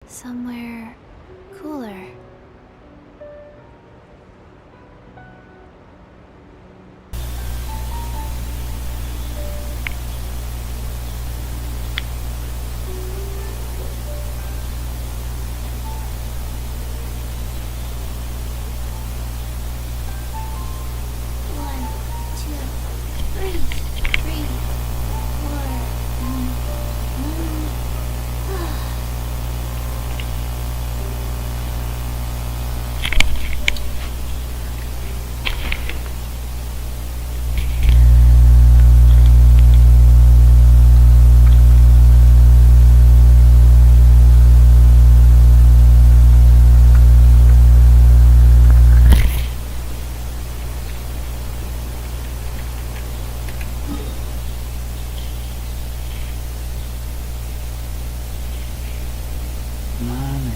somewhere cooler. One, two, three, four. Mana?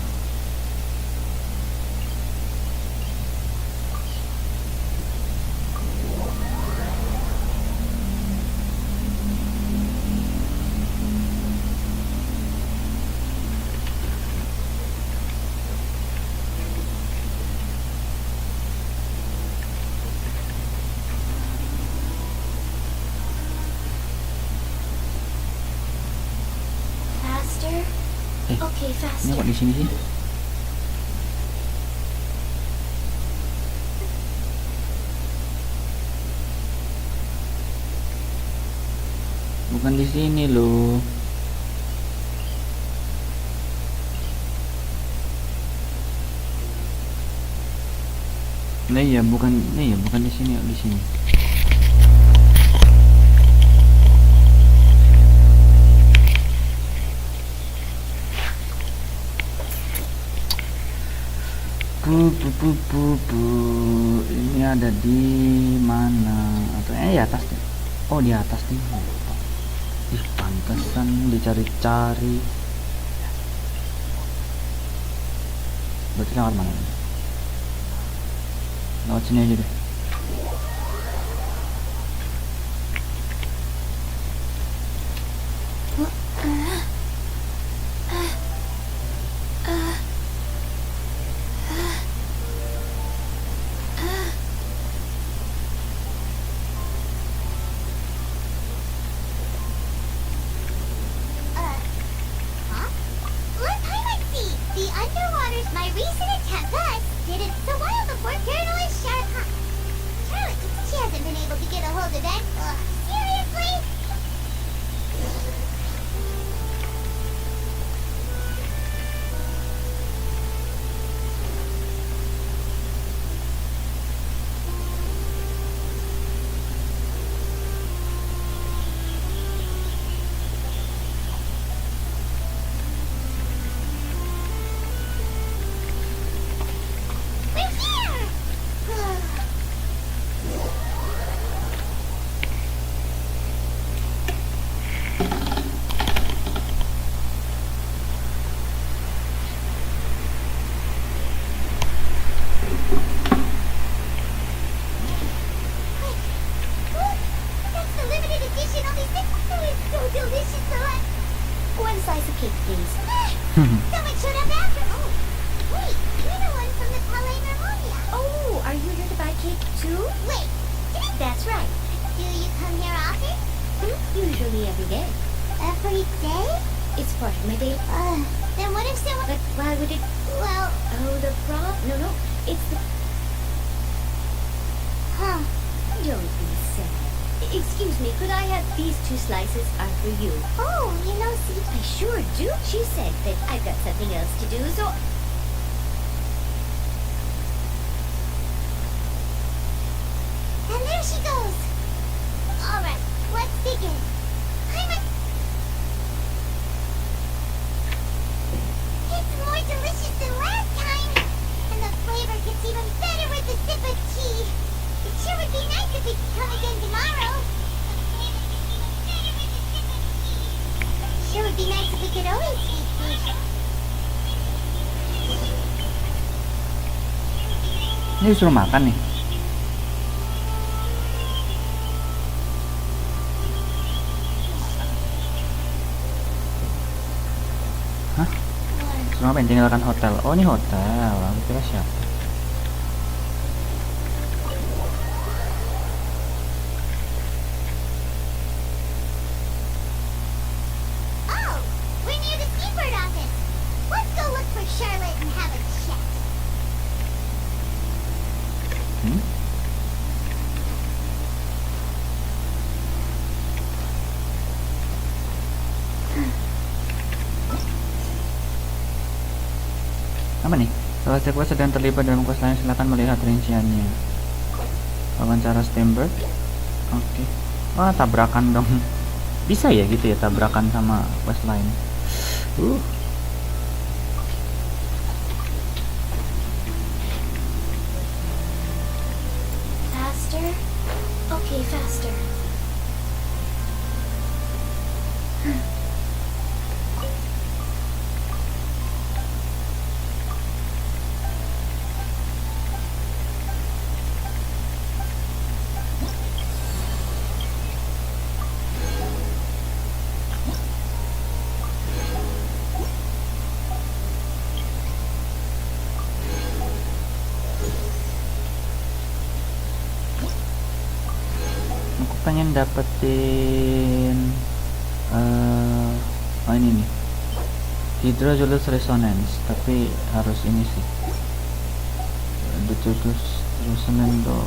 Faster? Okay, Ini faster. kok di sini sih? Bukan di sini loh. Nah iya bukan di sini, di sini. Ini ada di mana? Atau di atas deh. Oh di atas nih. Ih pantesan dicari-cari. Berarti lewat mana? Lewat sini aja deh. Last time I see, the underwater's my recent attempt. Thus, did it a while before journalist Charlotte. Charlotte, she hasn't been able to get a hold of that. Seriously? We're here! Look! That's the limited edition only six. Oh, it's so delicious, though. One slice of cake, please. Someone showed up after. Oh, wait, you're the one from the Palais Marmonia. Oh, are you here to buy cake too? Wait, That's right. do you come here often? Usually every day. Every day? It's part of my day. Then what if someone... But why would it? Well, Oh, the problem? No. It's the. huh. Don't be sad. Excuse me, could I have these 2 slices are for you? Oh, see, I sure do. She said that I've got something else to do, so. and there she goes. All right, let's begin. It's more delicious than last time. And the flavor gets even better with a sip of tea. It sure would be nice if we could come again tomorrow. Sure would be nice if we could always eat fish. Ini disuruh makan nih. Hah? Disuruh ngapain? Tinggalkan hotel. Oh ini hotel. Aku kira siapa? Oh, we're near the seabird office. Let's go look for Charlotte and have a chat. Hmm? Apa nih? Kalau sekuat sedang terlibat dalam quest lain, silakan melihat rinciannya. Wawancara Stemberg. Oke. Wah, tabrakan dong. Bisa ya gitu ya, tabrakan sama quest lain. Faster? Okay, faster. Aku pengen dapetin oh ini nih, Hydrozoolus Resonance, tapi harus ini sih, Hydrozoolus Resonance tuh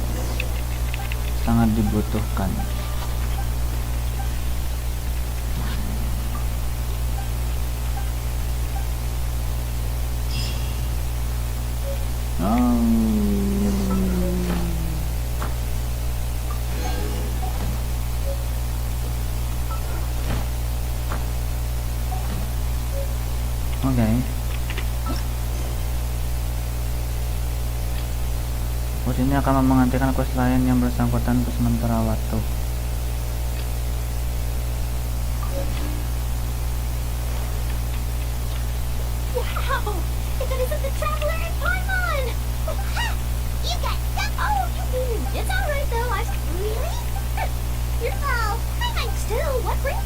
sangat dibutuhkan. Oke. Quest ini akan menghentikan quest lain yang bersangkutan untuk sementara waktu. Wow! If it isn't the traveler in Paimon! Ha! You got stuff! Oh, you mean it's alright though. I really? You're Paimon too. What bring?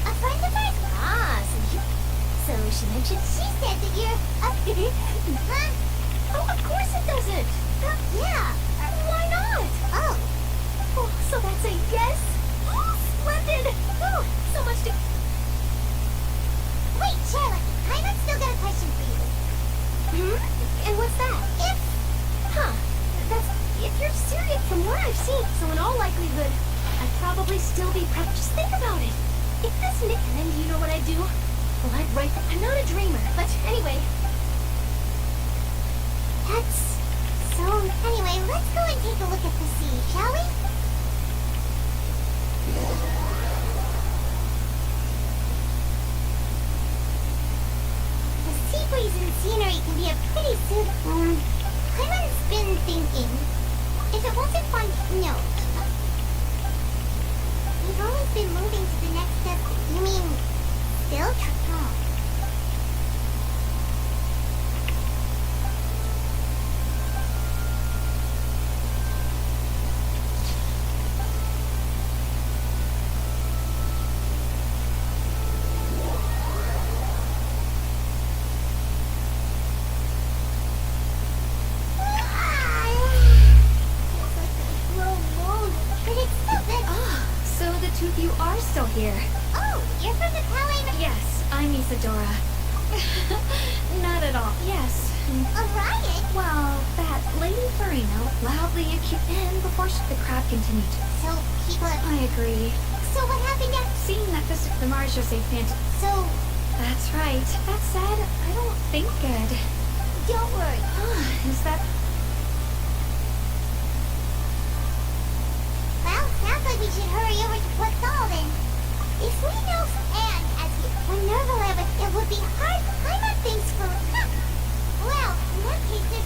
A friend of ours? Ah, so she mentioned she said that you're huh? Oh, of course it doesn't. Yeah. Why not? Oh. Oh, so that's a yes? Oh, splendid. Oh, so much to... Wait, Charlotte. I've still got a question for you. And what's that? If you're serious, from what I've seen, so in all likelihood, I'd probably still be prepped. Just think about it. If this Nick, and then you know what I'd do? Well, I'd write. I'm not a dreamer, but anyway. Anyway, let's go and take a look at the sea, shall we? The sea breeze and scenery can be a pretty soothing. Clement's been thinking, if it wasn't fun, no. We've always been moving to the next step. You mean, still? You are still here. Oh, you're from the Kelarin? Yes, I'm Isadora. Not at all. Yes. A riot? Well, that Lady Furina loudly accused him before the crowd continued. So, people... I agree. So what happened next? Seeing that the Marshals say phantom. So... That's right. That said, I don't think good. Don't worry. Is that... Well, sounds like we should hurry over to Quetzal then. If we know and as when Nerval it would be hard to climb up things for... Well, in that case, there's...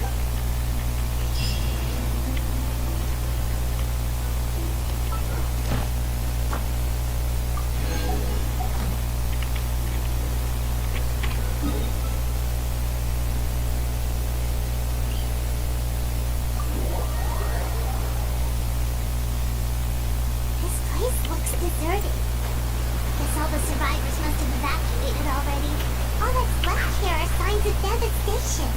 This place looks deserted. Guess all the survivors must have evacuated already. All that's left here are signs of station.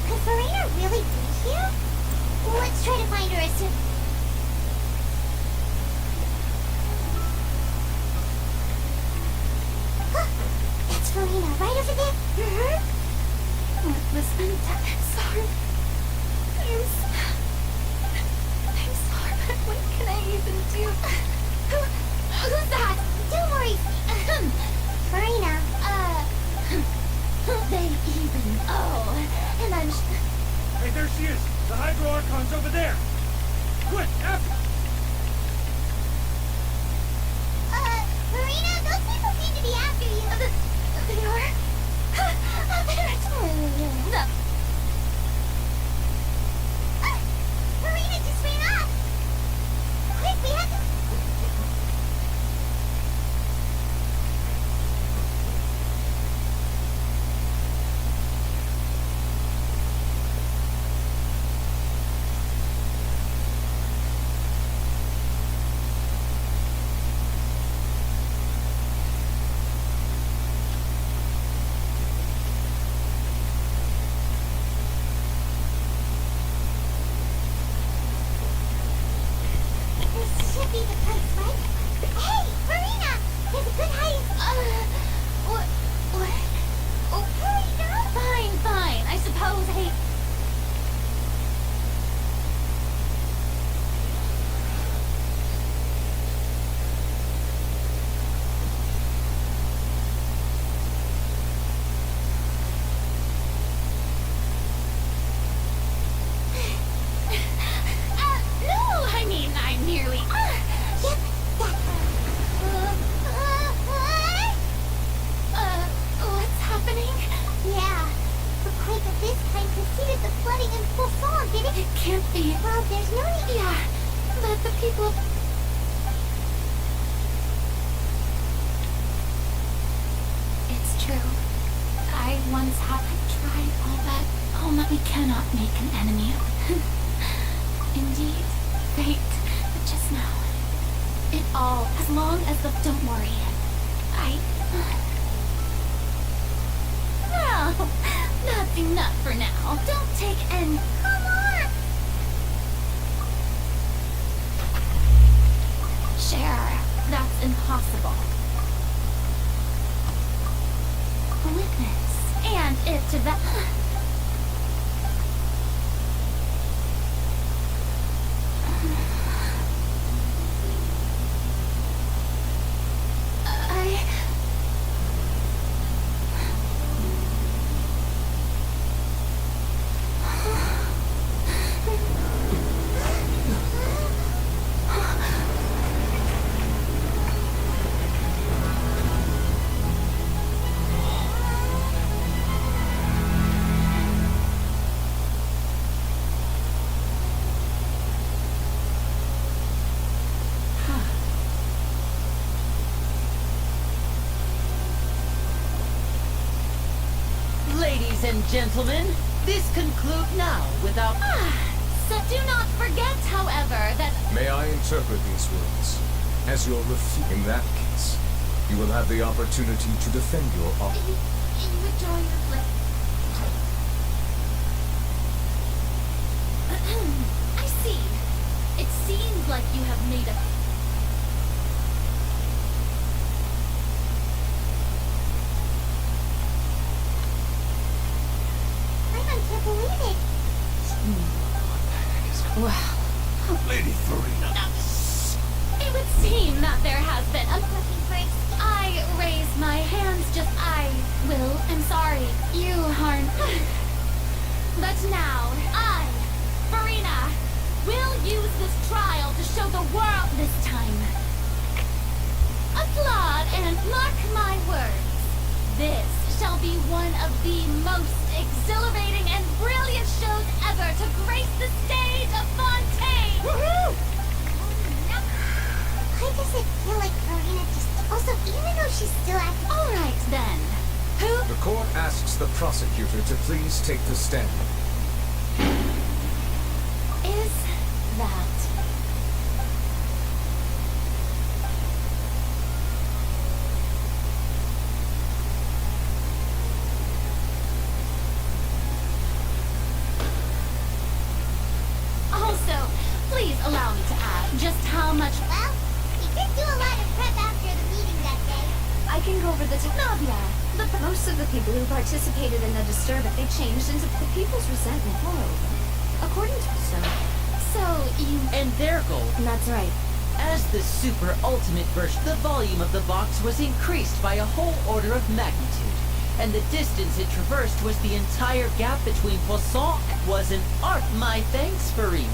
Could Furina really be here? Let's try to find her as soon. That's Furina, right over there. Listen, I'm sorry. I'm sorry, but what can I even do? Who's that? Don't worry. Furina, They even. Oh, and I'm. Hey, there she is! The Hydro Archon's over there! Quick, after! Furina, those people seem to be after you. They are. Furina just ran off. Quick, we have to... This should be the place, right? Hey, Furina! There's a good hiding... What? Oh, Furina! fine. I suppose. Hey. No, I mean, I'm nearly. Yep, that... What's happening? Yeah. The quake of this kind preceded the flooding in full song, did it? It can't be. Well, there's no need... Yeah, but the people. It's true. I once have tried all that. Oh, but we cannot make an enemy of. Indeed, fate. But just now, it all. As long as the. Don't worry. No, that's enough for now. Don't take any. Come on! Share. That's impossible. Witness. And if to that. Ladies and gentlemen, this conclude now without... So do not forget, however, that. May I interpret these words as your in that case, you will have the opportunity to defend your honor. You withdraw your flip. I see. It seems like you have made a. I can't believe it. Well, Lady Furina. it would seem that there has been a. Looking for excuse. I raise my hands, just I will. I'm sorry. You harm. But now, I, Furina, will use this trial to show the world this time. Applaud and mark my words. This shall be one of the most exhilarating and brilliant shows ever to grace the stage of Fontaine. Woohoo! Why does it feel like Furina just... Also, even though she's still acting... All right then. Who? The court asks the prosecutor to please take the stand. Is that? just how much... Well, we did do a lot of prep after the meeting that day. I can go over the Navia. Most of the people who participated in the disturbance, they changed into the people's resentment. Moreover, according to So, you... And their goal, that's right. as the super ultimate version, the volume of the box was increased by a whole order of magnitude. And the distance it traversed was the entire gap between Poisson was an art. My thanks, Furina.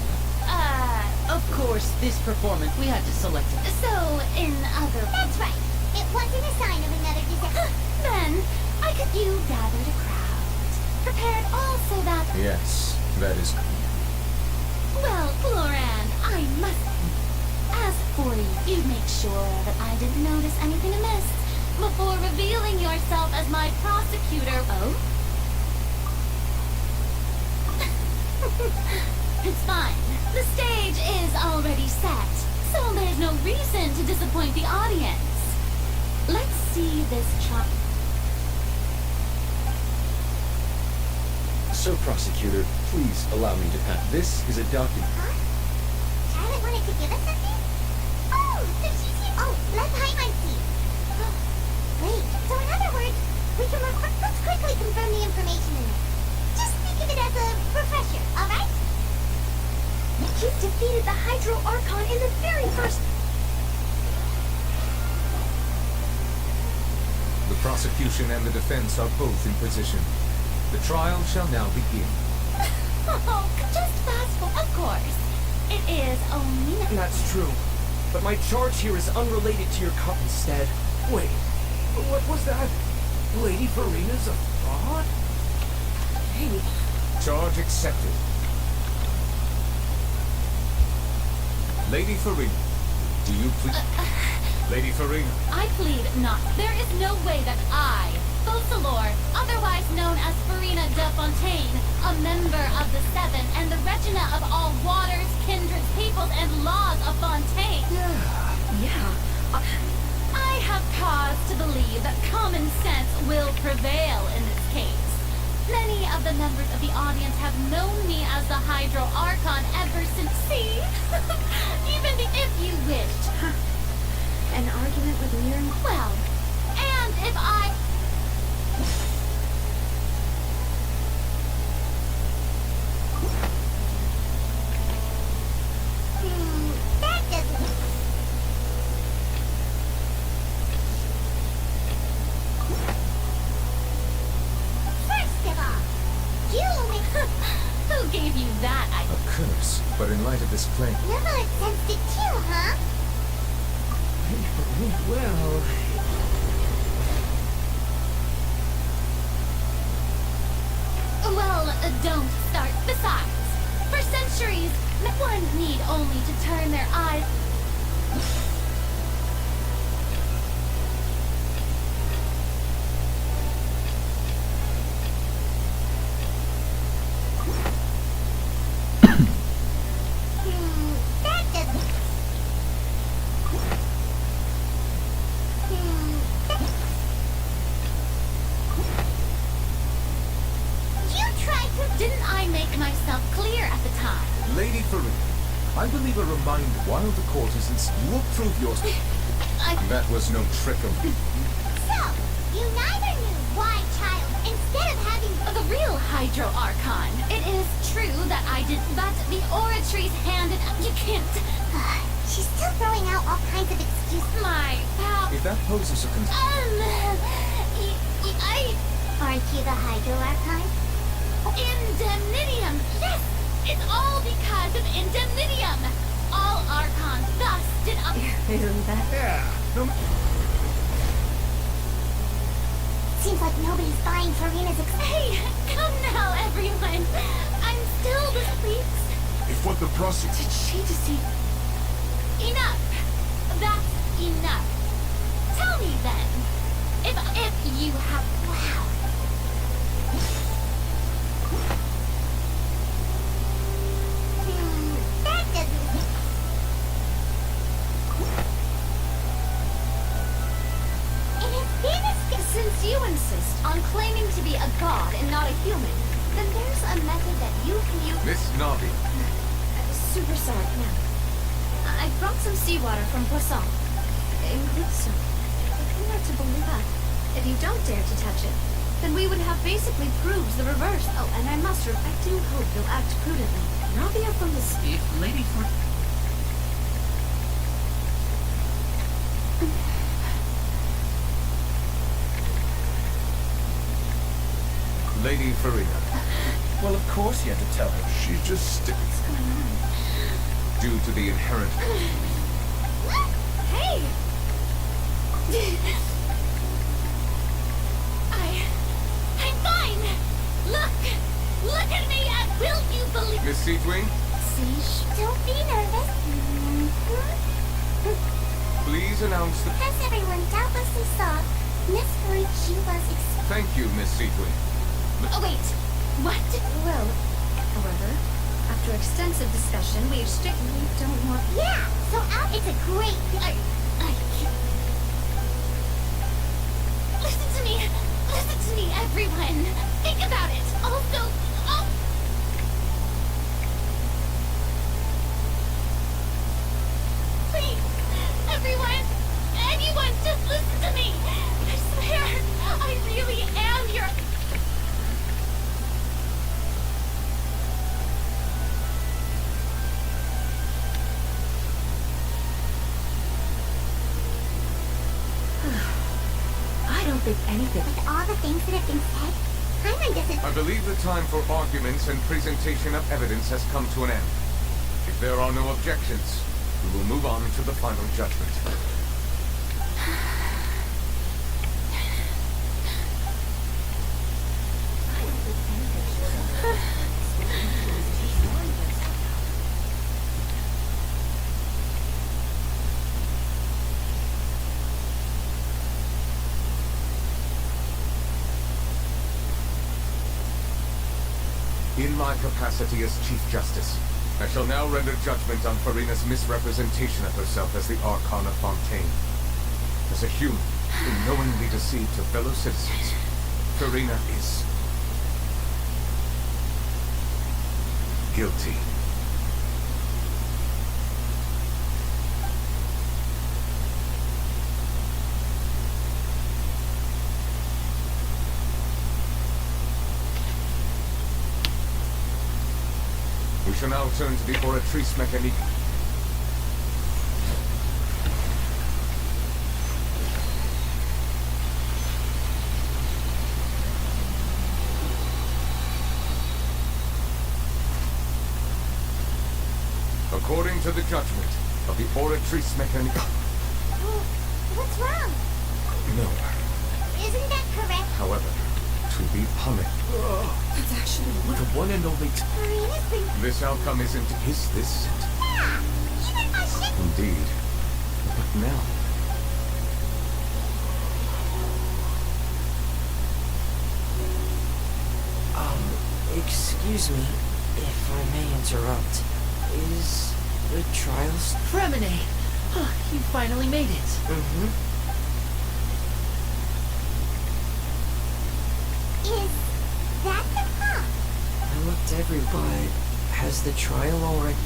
Of course, this performance, we had to select it. So, in other... That's right. It wasn't a sign of another disaster. Then, you gathered a crowd. Prepared all so that... Yes, that is... Well, Floran, I must... As for you, you'd make sure that I didn't notice anything amiss before revealing yourself as my prosecutor. Oh? It's fine. The stage is already set, so there's no reason to disappoint the audience. Let's see this chart. Sir Prosecutor, please allow me to pass. This is a document. Huh? Charlotte wanted to give us something? Oh, so she's here. Oh, let Paimon see. Wait, so in other words, we can let's quickly confirm the information in it. Just think of it as a refresher, alright? You've defeated the Hydro Archon in the very first... The prosecution and the defense are both in position. The trial shall now begin. Oh, just fast forward. Of course. It is only... That's true. But my charge here is unrelated to your cup instead. Wait, what was that? Lady Furina's a fraud? Hey, Charge accepted. Lady Furina, do you please... Lady Furina, I plead not. There is no way that I, Fauchelor, otherwise known as Furina de Fontaine, a member of the Seven and the Regina of all waters, kindreds, peoples, and laws of Fontaine, Yeah. I have cause to believe that common sense will prevail in this case. Many of the members of the audience have known me as the Hydro Archon ever since, see? Even if you wished. An argument with Mirren? Well, and if I... That doesn't... First of all, you Who gave you that idea? a curse, but in light of this claim, never sensed it too, huh? well... Well, don't start. Besides, for centuries, one need only to turn their eyes... That doesn't... You tried to... Didn't I make myself clear at the time? Lady Furina, I believe a reminder while the court is in... You will prove yours. That was no trickery. So, you neither knew why, child, instead of having... The real Hydro Archon. It is true that I did, but the oratories handed out... You can't... She's still throwing out all kinds of excuses. My pal... If that poses a concern... Aren't you the Hydro Archon? Indemnitium! Yes! It's all because of Indemnitium! All Archons thus did up... Isn't that... Yeah, no Seems like nobody's buying Furina's Hey, come now, everyone! I'm still the speaks. If what the prosecution... Did she deceive... Enough! That's enough. Tell me then, if you have... Wow. That doesn't... It has been a... Since you insist on claiming to be a god and not a human, then there's a method that you can use... Miss Navi, Super sorry, now. I brought some seawater from Poisson. Includes soap. If we are to believe that, if you don't dare to touch it, then we would have basically proved the reverse. Oh, and I do hope you'll act prudently. Rabia from the If Lady for Lady Furina, Well, of course you had to tell her. she just What's going on? due to the inherent. Hey! I'm fine! Look at me, and will you believe— Miss Seatwing, See, don't be nervous. please announce the. As everyone doubtlessly saw, Miss Furina was Thank you, Miss Seatwing. Oh, wait. What? Well, however, after extensive discussion, we strictly don't want... Yeah, so it's a great I can't. Listen to me, everyone. Think about it. Also, please, anyone, just listen to me. I swear, I really am your. I don't think anything... with all the things that have been said. Paimon doesn't. I believe the time for arguments and presentation of evidence has come to an end. If there are no objections, we will move on to the final judgment. In my capacity as Chief Justice, I shall now render judgment on Furina's misrepresentation of herself as the Archon of Fontaine. As a human who knowingly deceived her fellow citizens, Furina is guilty. We shall now turn to the oratrice mécanique. According to the judgment of the oratrice mécanique. What's wrong? No. Isn't that correct? However, to be punished. That's actually The one and only... Furina's been. This outcome isn't. Is this it? Yeah, even my ship. Indeed. But now. Excuse me, if I may interrupt. Is the trials... Fremine! You finally made it. Mm-hmm. Is that the pump? I looked everywhere. Has the trial already...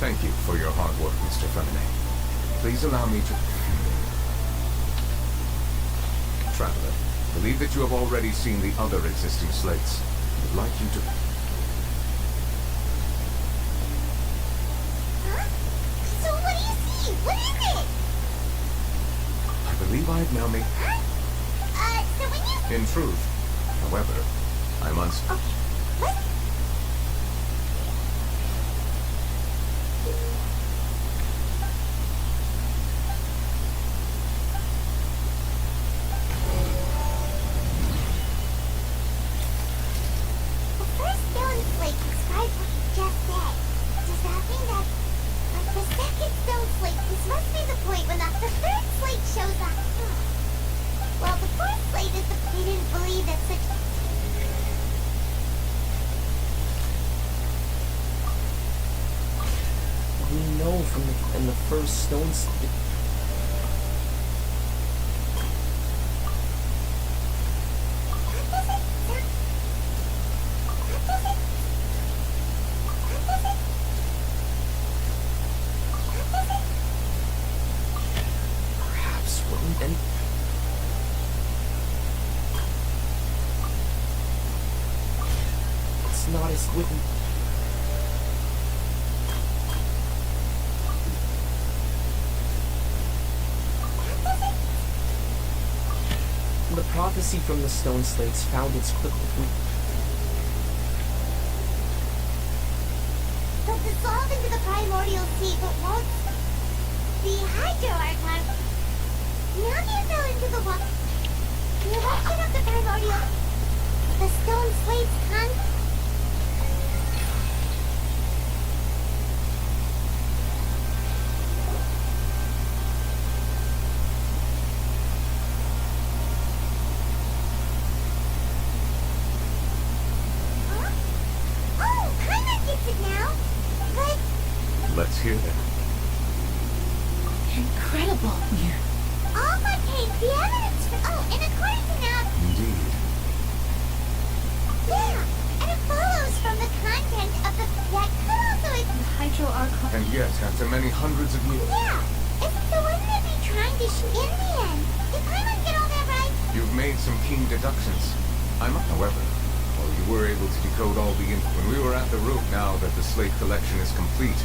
Thank you for your hard work, Mr. Fremine. Please allow me to... Traveler, I believe that you have already seen the other existing slates. I would like you to... Huh? So what do you see? What is it? I believe I have now made... Huh? So when you... In truth, however, I must... Okay, what? The first stone slate describes what you just said. Does that mean that... the second stone slate, this must be the point when the third slate shows up. Well, the fourth slate is the... They didn't believe that such... We know from the first stones... not as quick. The prophecy from the stone slates found its quick. They'll dissolve into the primordial sea, but won't the Hydro Archon. Now they fell into the water. The eruption of the primordial, the stone slates con. Huh? Oh, Paimon gets it now. But Let's hear them. Incredible. all Fontaine, the evidence for. Oh, and according to now. Indeed. Yeah, and it follows from the content of the. That could also. The Hydro Archon. And yet, after many hundreds of years, Yeah, so wouldn't it be trying to in the end? Did Paimon get all that right? you've made some keen deductions. However, while you were able to decode all the when we were at the root, now that the slate collection is complete,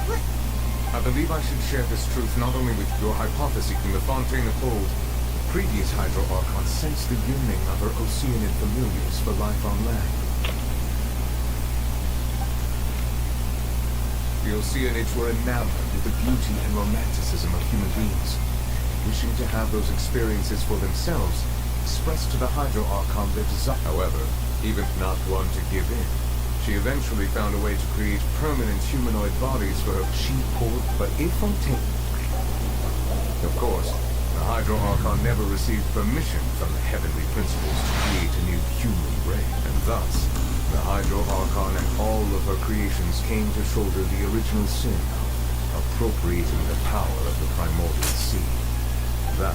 What? I believe I should share this truth not only with your hypothesis in the Fontaine of Old. The previous Hydro Archon sensed the yearning of her Oceanian familiars for life on land. The Oceanids were enamored with the beauty and romanticism of human beings. Wishing to have those experiences for themselves, expressed to the Hydro Archon their desire. However, even not one to give in, she eventually found a way to create permanent humanoid bodies for her. She poured, but if Fontaine. Of course, the Hydro Archon never received permission from the heavenly principles to create a new human race, and thus, the Hydro Archon and all of her creations came to shoulder the original sin of appropriating the power of the primordial sea. That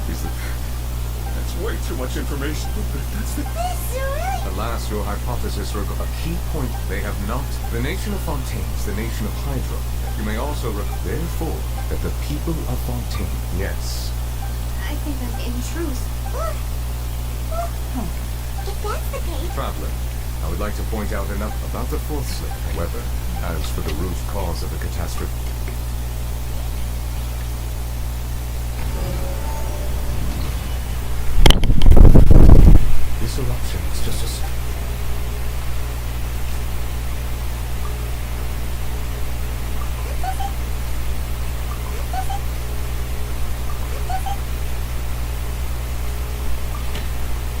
is the... That's way too much information, but that's the... This is really. Alas, your hypothesis regarding a key point they have not. The nation of Fontaine is the nation of Hydro. You may also therefore, that the people of Fontaine, yes. I think that in truth. If that's the case. Traveler, I would like to point out enough about the fourth slip. However, as for the root cause of the catastrophe, this eruption is just a...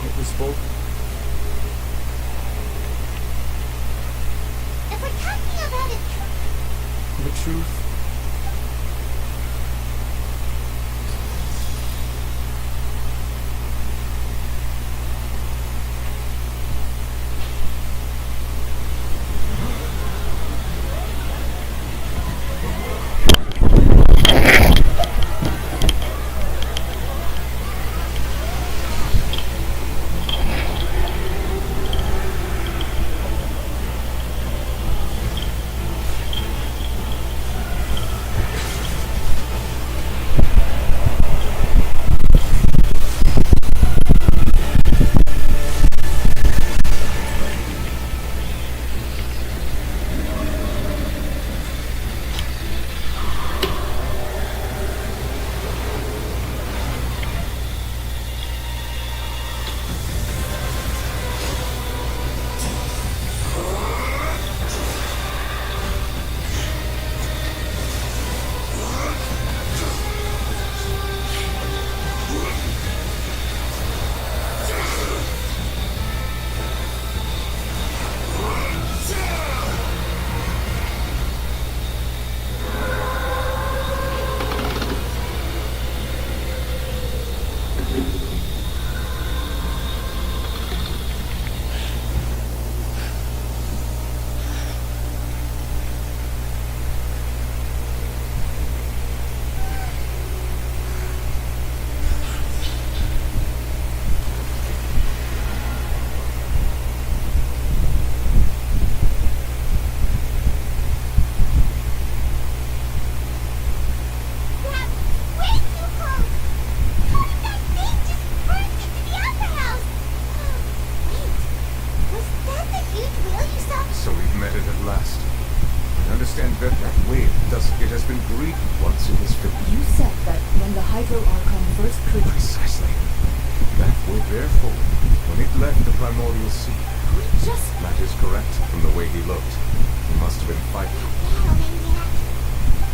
It was both. If we're talking about it. The truth agreed once it was finished. You said that when the Hydro Archon first created... Precisely. That will bear forward when it left the primordial sea. We just... That is correct from the way he looked. He must have been fighting. Battle maniac.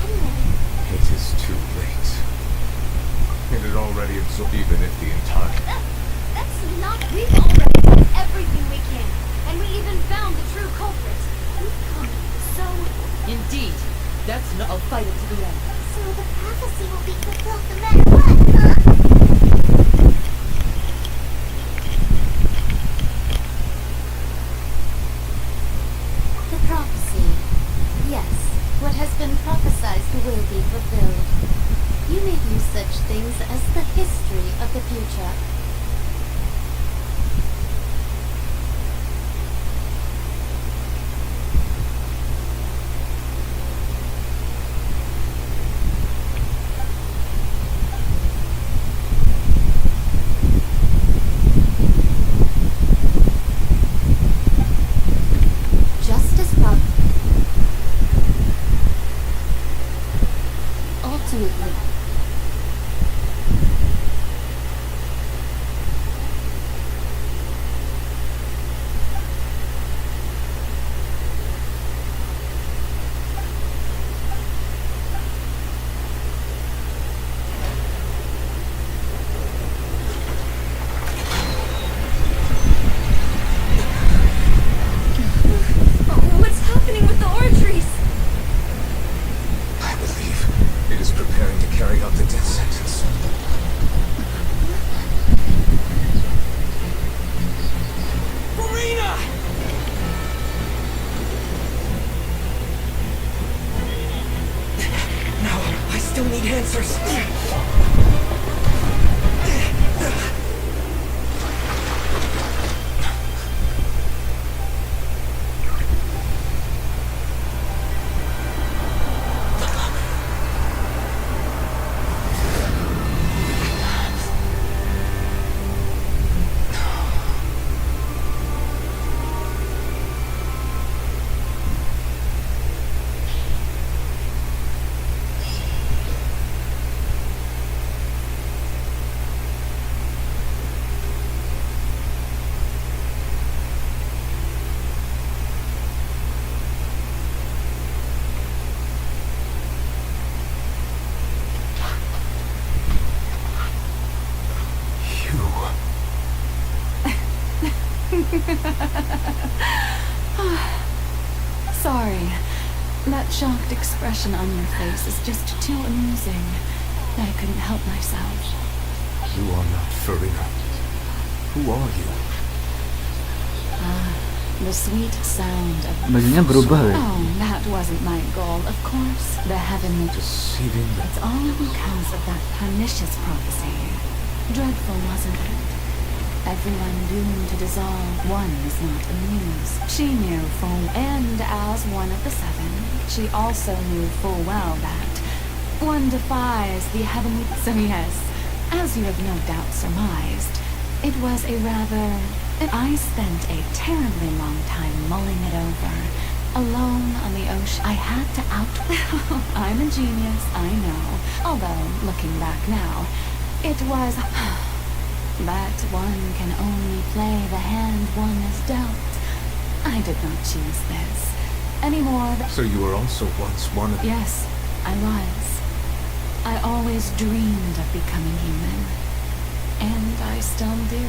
Anyway, It is too late. It had already absorbed even if the entire... That's not... We've already done everything we can. And we even found the true culprit. We've come so... Indeed, that's not... I'll fight it to the end. so the prophecy will be fulfilled no matter what, huh? The prophecy. Yes, what has been prophesied will be fulfilled. You may view such things as the history of the future. Just as ultimately, What's happening with the oratories? I believe it is preparing to carry out the death sentence. Furina! No, I still need answers. sorry. That shocked expression on your face is just too amusing. I couldn't help myself. You are not Furina. Who are you? The sweet sound of... Bajunya berubah ya. Oh, that wasn't my goal, of course. The heavenly... Deceiving the... It's all because of that pernicious prophecy. Dreadful, wasn't it? Everyone doomed to dissolve. One is not amused. She knew full, and as one of the seven, she also knew full well that one defies the heavenly... So yes, as you have no doubt surmised, it was a rather... I spent a terribly long time mulling it over. Alone on the ocean, I had to I'm a genius, I know. Although, looking back now, it was... But one can only play the hand one is dealt. I did not choose this. Any more than... So you were also once one of... Yes, I was. I always dreamed of becoming human. And I still do.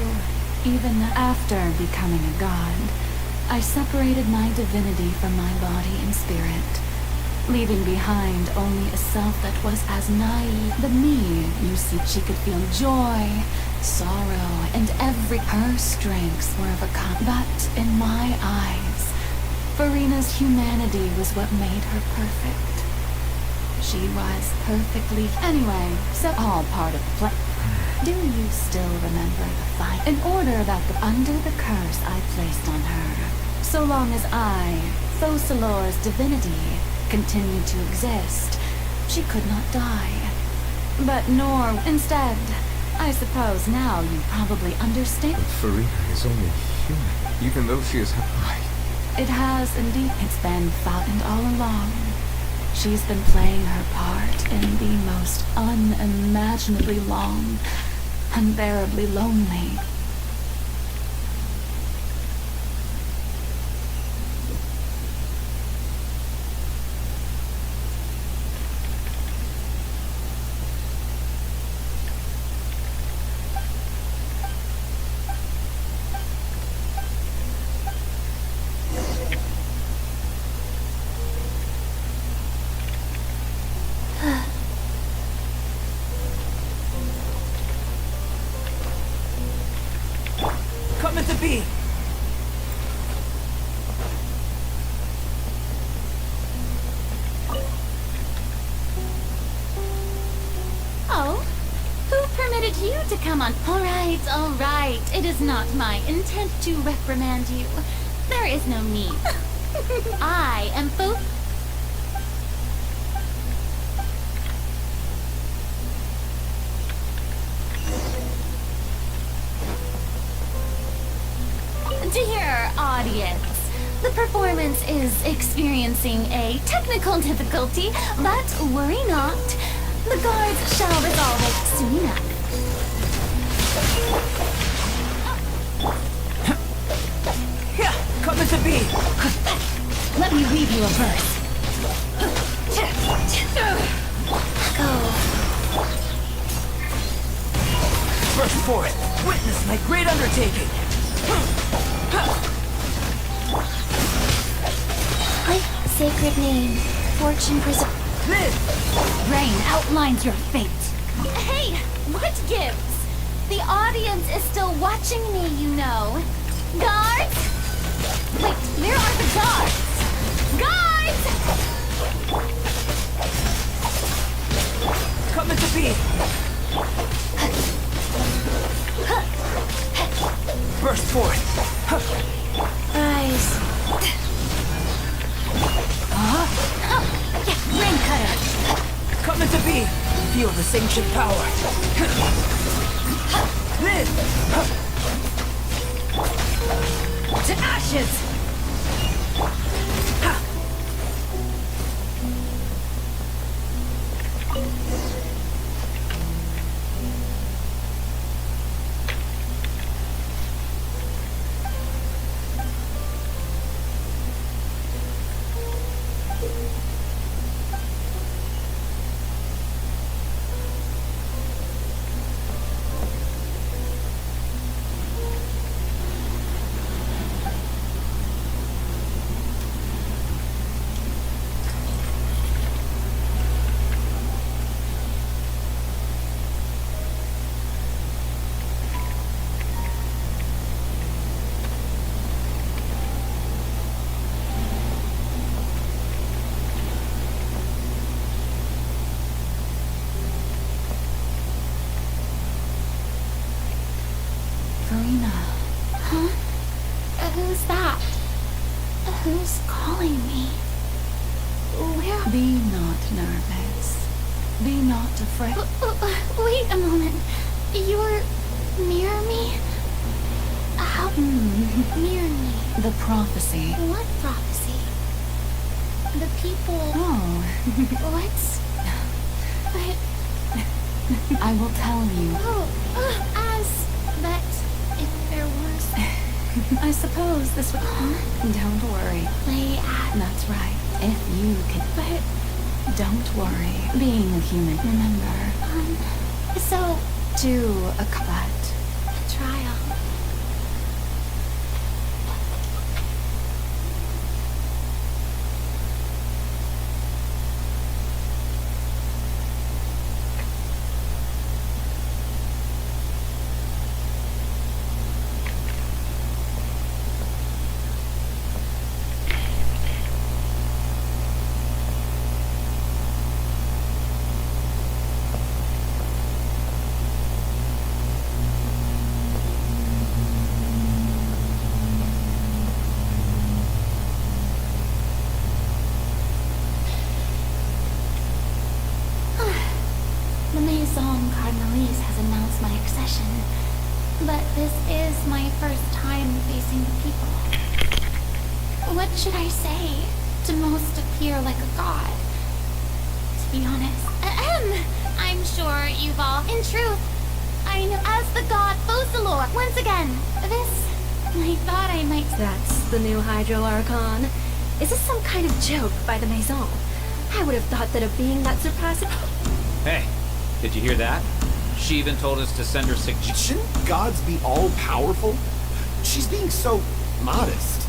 Even after becoming a god, I separated my divinity from my body and spirit, leaving behind only a self that was as naive. The me, you see, she could feel joy, sorrow, and her strengths were of a kind. But in my eyes, Furina's humanity was what made her perfect. She was perfectly... Anyway, so all part of the play. Do you still remember the fight? In order that under the curse I placed on her, so long as I, Fosalor's divinity, continued to exist, she could not die. But nor, instead, I suppose now you probably understand. Furina is only human, even though she is... It has indeed. It's been fought and all along. She's been playing her part in the most unimaginably long, unbearably lonely. Coming to be. Oh? Who permitted you to come on? All right. It is not my intent to reprimand you. There is no need. I am Dear audience, the performance is experiencing a technical difficulty, but worry not. The guards shall resolve it soon enough. Yeah, coming to be. Let me read you a verse. Go. First for it. Witness my great undertaking. Sacred name, fortune preserve. Live! Rain outlines your fate. Hey, what gives? The audience is still watching me, you know. Guards? Wait, where are the guards? Guards! Coming to be. Burst forth. Rise. Yeah, rain cutter. Coming to be. Feel this ancient power. Live! To ashes! Furina. Huh? Who's that? Who's calling me? Where? Be not nervous. Be not afraid. Wait a moment. You're near me? How near me? The prophecy. What prophecy? The people. Oh. What's... But... I will tell you. Oh, as that if there was... I suppose this would... Don't worry. Play at... That's right. If you could... But... Don't worry. Being a human, remember. So... Do a cut. A trial. Has announced my accession, but this is my first time facing the people. What should I say to most appear like a god? be honest. I'm sure you've all... In truth, I know as the god Fosalor, once again, I thought I might... That's the new Hydro Archon. Is this some kind of joke by the Maison? I would have thought that a being that surpasses... Hey, did you hear that? She even told us to send her suggestions. Shouldn't gods be all-powerful? She's being so modest.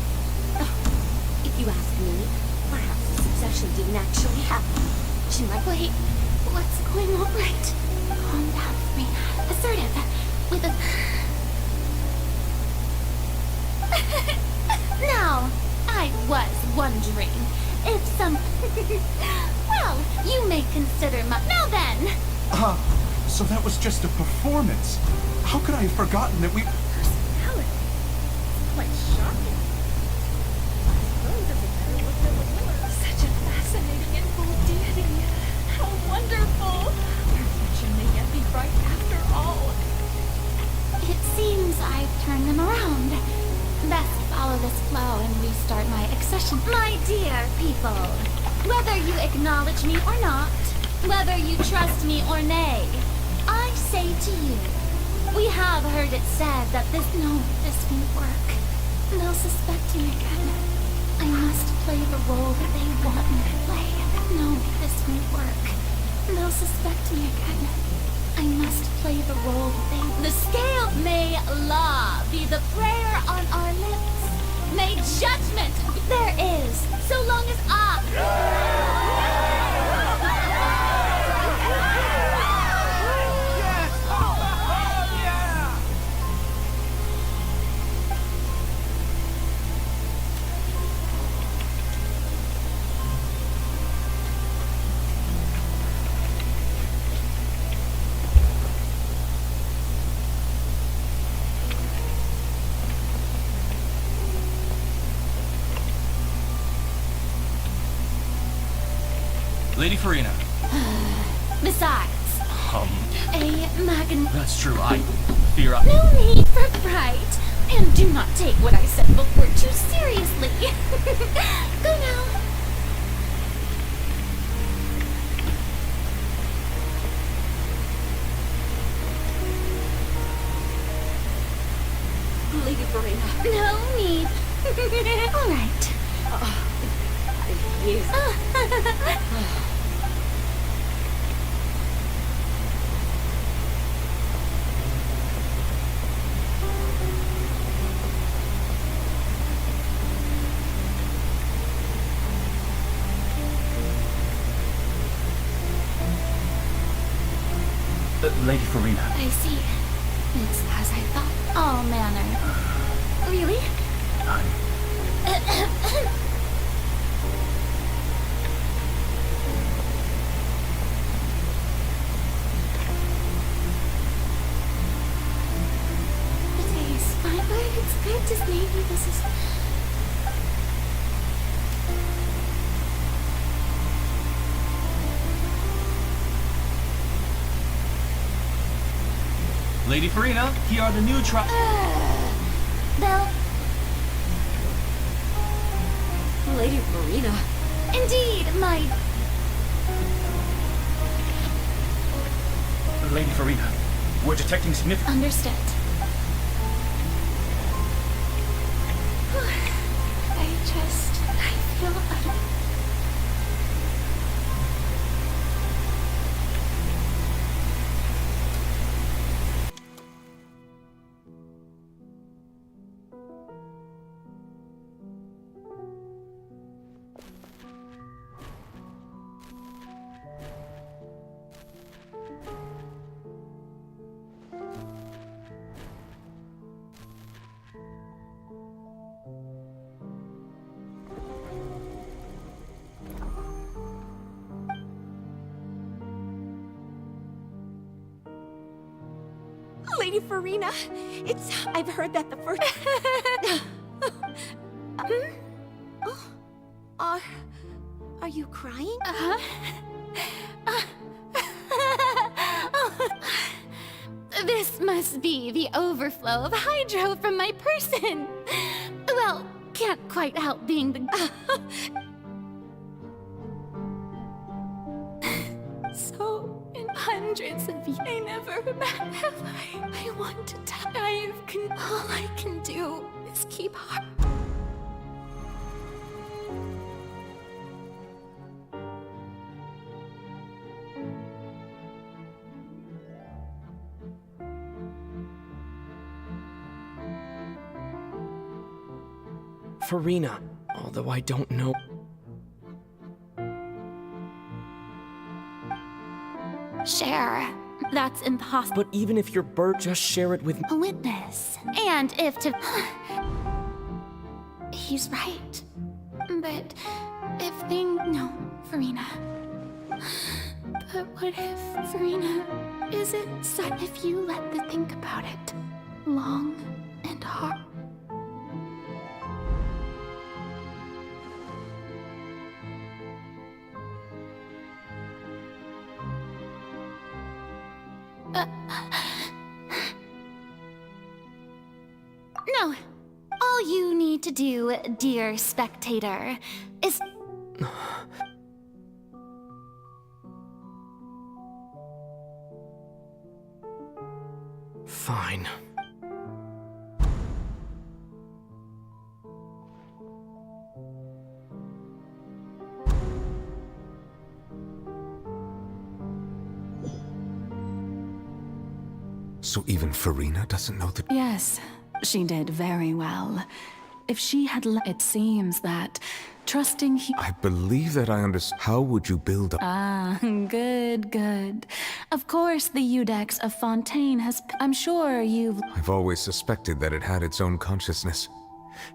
If you ask me, perhaps the succession didn't actually happen. She might... Wait, what's going on? Right. Calm down, Furina. Assertive. With a... Now, I was wondering if some... Well, you may consider my... Now then! So that was just a performance. How could I have forgotten that we... Personality. Quite shocking. I suppose it's a better look than the woman. Such a fascinating and bold deity. How wonderful. Her future may yet be bright after all. It seems I've turned them around. Best follow this flow and restart my accession. My dear people, whether you acknowledge me or not, whether you trust me or nay, I say to you, we have heard it said that this won't work. They'll suspect me again. I must play the role that they want me to play. No, this won't work. They'll suspect me again. I must play the role that they... The scale may law be the prayer on our lips. May judgment there is, so long as Lady Furina. Besides, a magn... That's true, I fear I... No need for fright. And do not take what I said before too seriously. Go now. Lady Furina. No need. All right. Yes. Lady Furina. I see. It's as I thought. All manner. Really? The day is fine, but it's good to maybe this is... Lady Furina, here are the new Belle. Lady Furina. Indeed, my... Lady Furina, we're detecting significant... Understood. I feel utter... Lady Furina, I've heard that the first... Are you crying? This must be the overflow of hydro from my person. Well, can't quite help being the... in hundreds of years. I never have I want to die. All I can do is keep heart. Furina, although I don't know. Share. That's impossible. But even if you're Bert, just share it with me. A witness. And if to... He's right. But if No, Furina. But what if, Furina, is it sad if you let the think about it long and hard? No. All you need to do, dear spectator, is... Fine. So even Furina doesn't know that... Yes, she did very well. If she had it seems that trusting I believe that I understand. How would you build up... Ah, good. Of course the Udex of Fontaine has... I'm sure you've... I've always suspected that it had its own consciousness.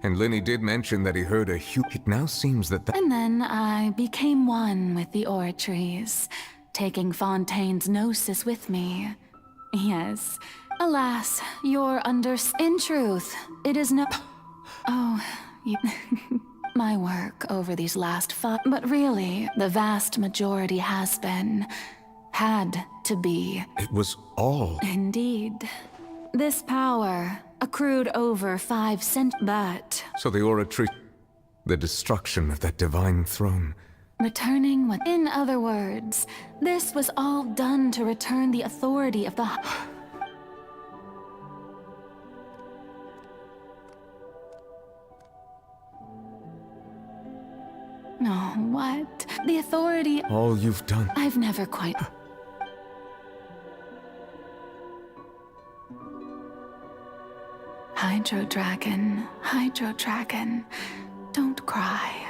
And Lenny did mention that he heard a It now seems that... And then I became one with the Oratories, taking Fontaine's gnosis with me. Yes. Alas, you're in truth, it is no... Oh, my work over these last 5... But really, the vast majority had to be. It was all... Indeed. This power accrued over 5 centuries, but... So the Oratory... The destruction of that divine throne... Returning what... In other words, this was all done to return the authority of the... No, what? The authority... All you've done... I've never quite... Hydro Dragon, don't cry.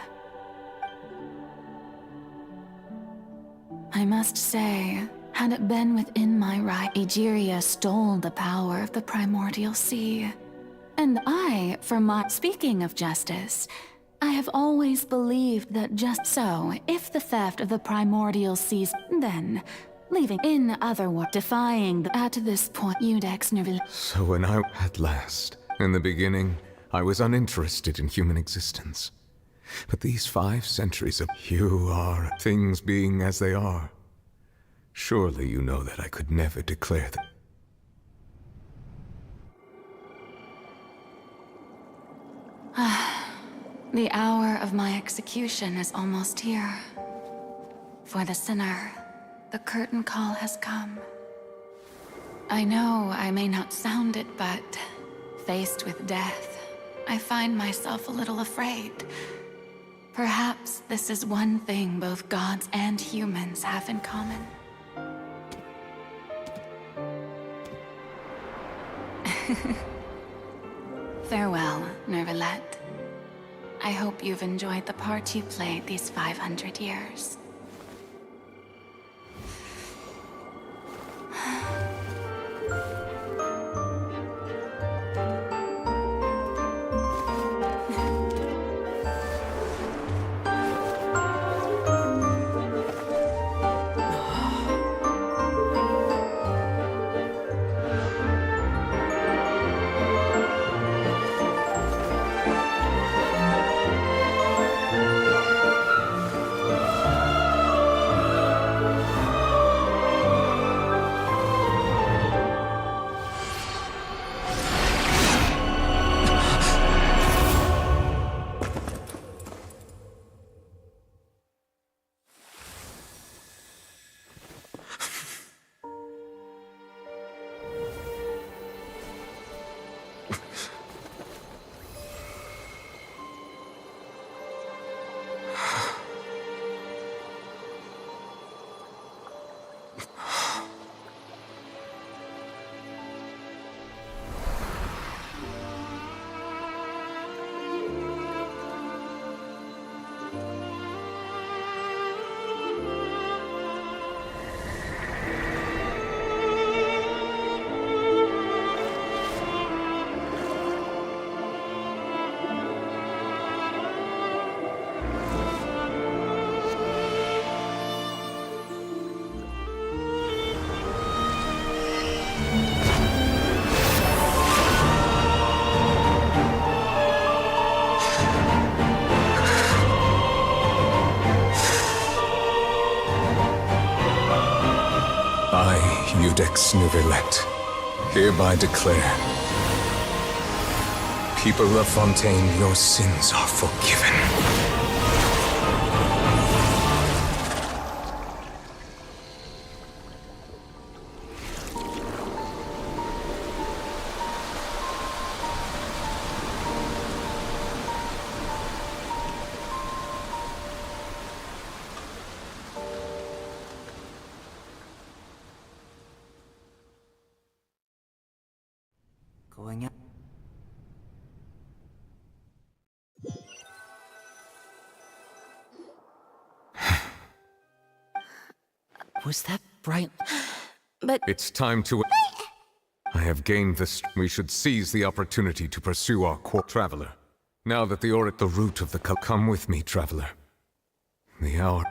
I must say, had it been within my right, Egeria stole the power of the primordial sea. And I, speaking of justice, I have always believed that just so, if the theft of the primordial seas, then, leaving, in other words, defying the, at this point, Udex Nervil. So when at last, in the beginning, I was uninterested in human existence. But these 5 centuries of you are things being as they are. Surely you know that I could never declare that. The hour of my execution is almost here. For the sinner, the curtain call has come. I know I may not sound it, but faced with death, I find myself a little afraid. Perhaps this is one thing both gods and humans have in common. Farewell, Nervalette. I hope you've enjoyed the part you played these 500 years. I, Judex Nuvelet, hereby declare, people of Fontaine, your sins are forgiven. Going up. Was that bright? But It's time to... I have gained this. We should seize the opportunity to pursue our traveler. Now that the at the root of the come with me, traveler. The hour...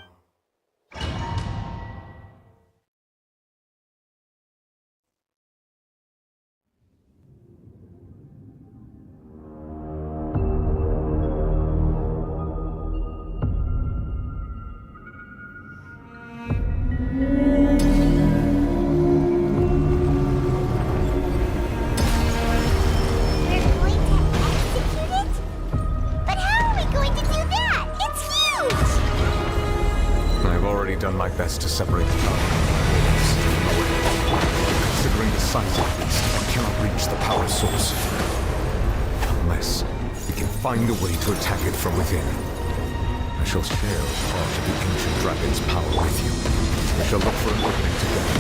my best to separate the power. Considering the size of the beast, we cannot reach the power source. Unless we can find a way to attack it from within. I shall share part of the ancient dragon's power with you. We shall look for an opening together.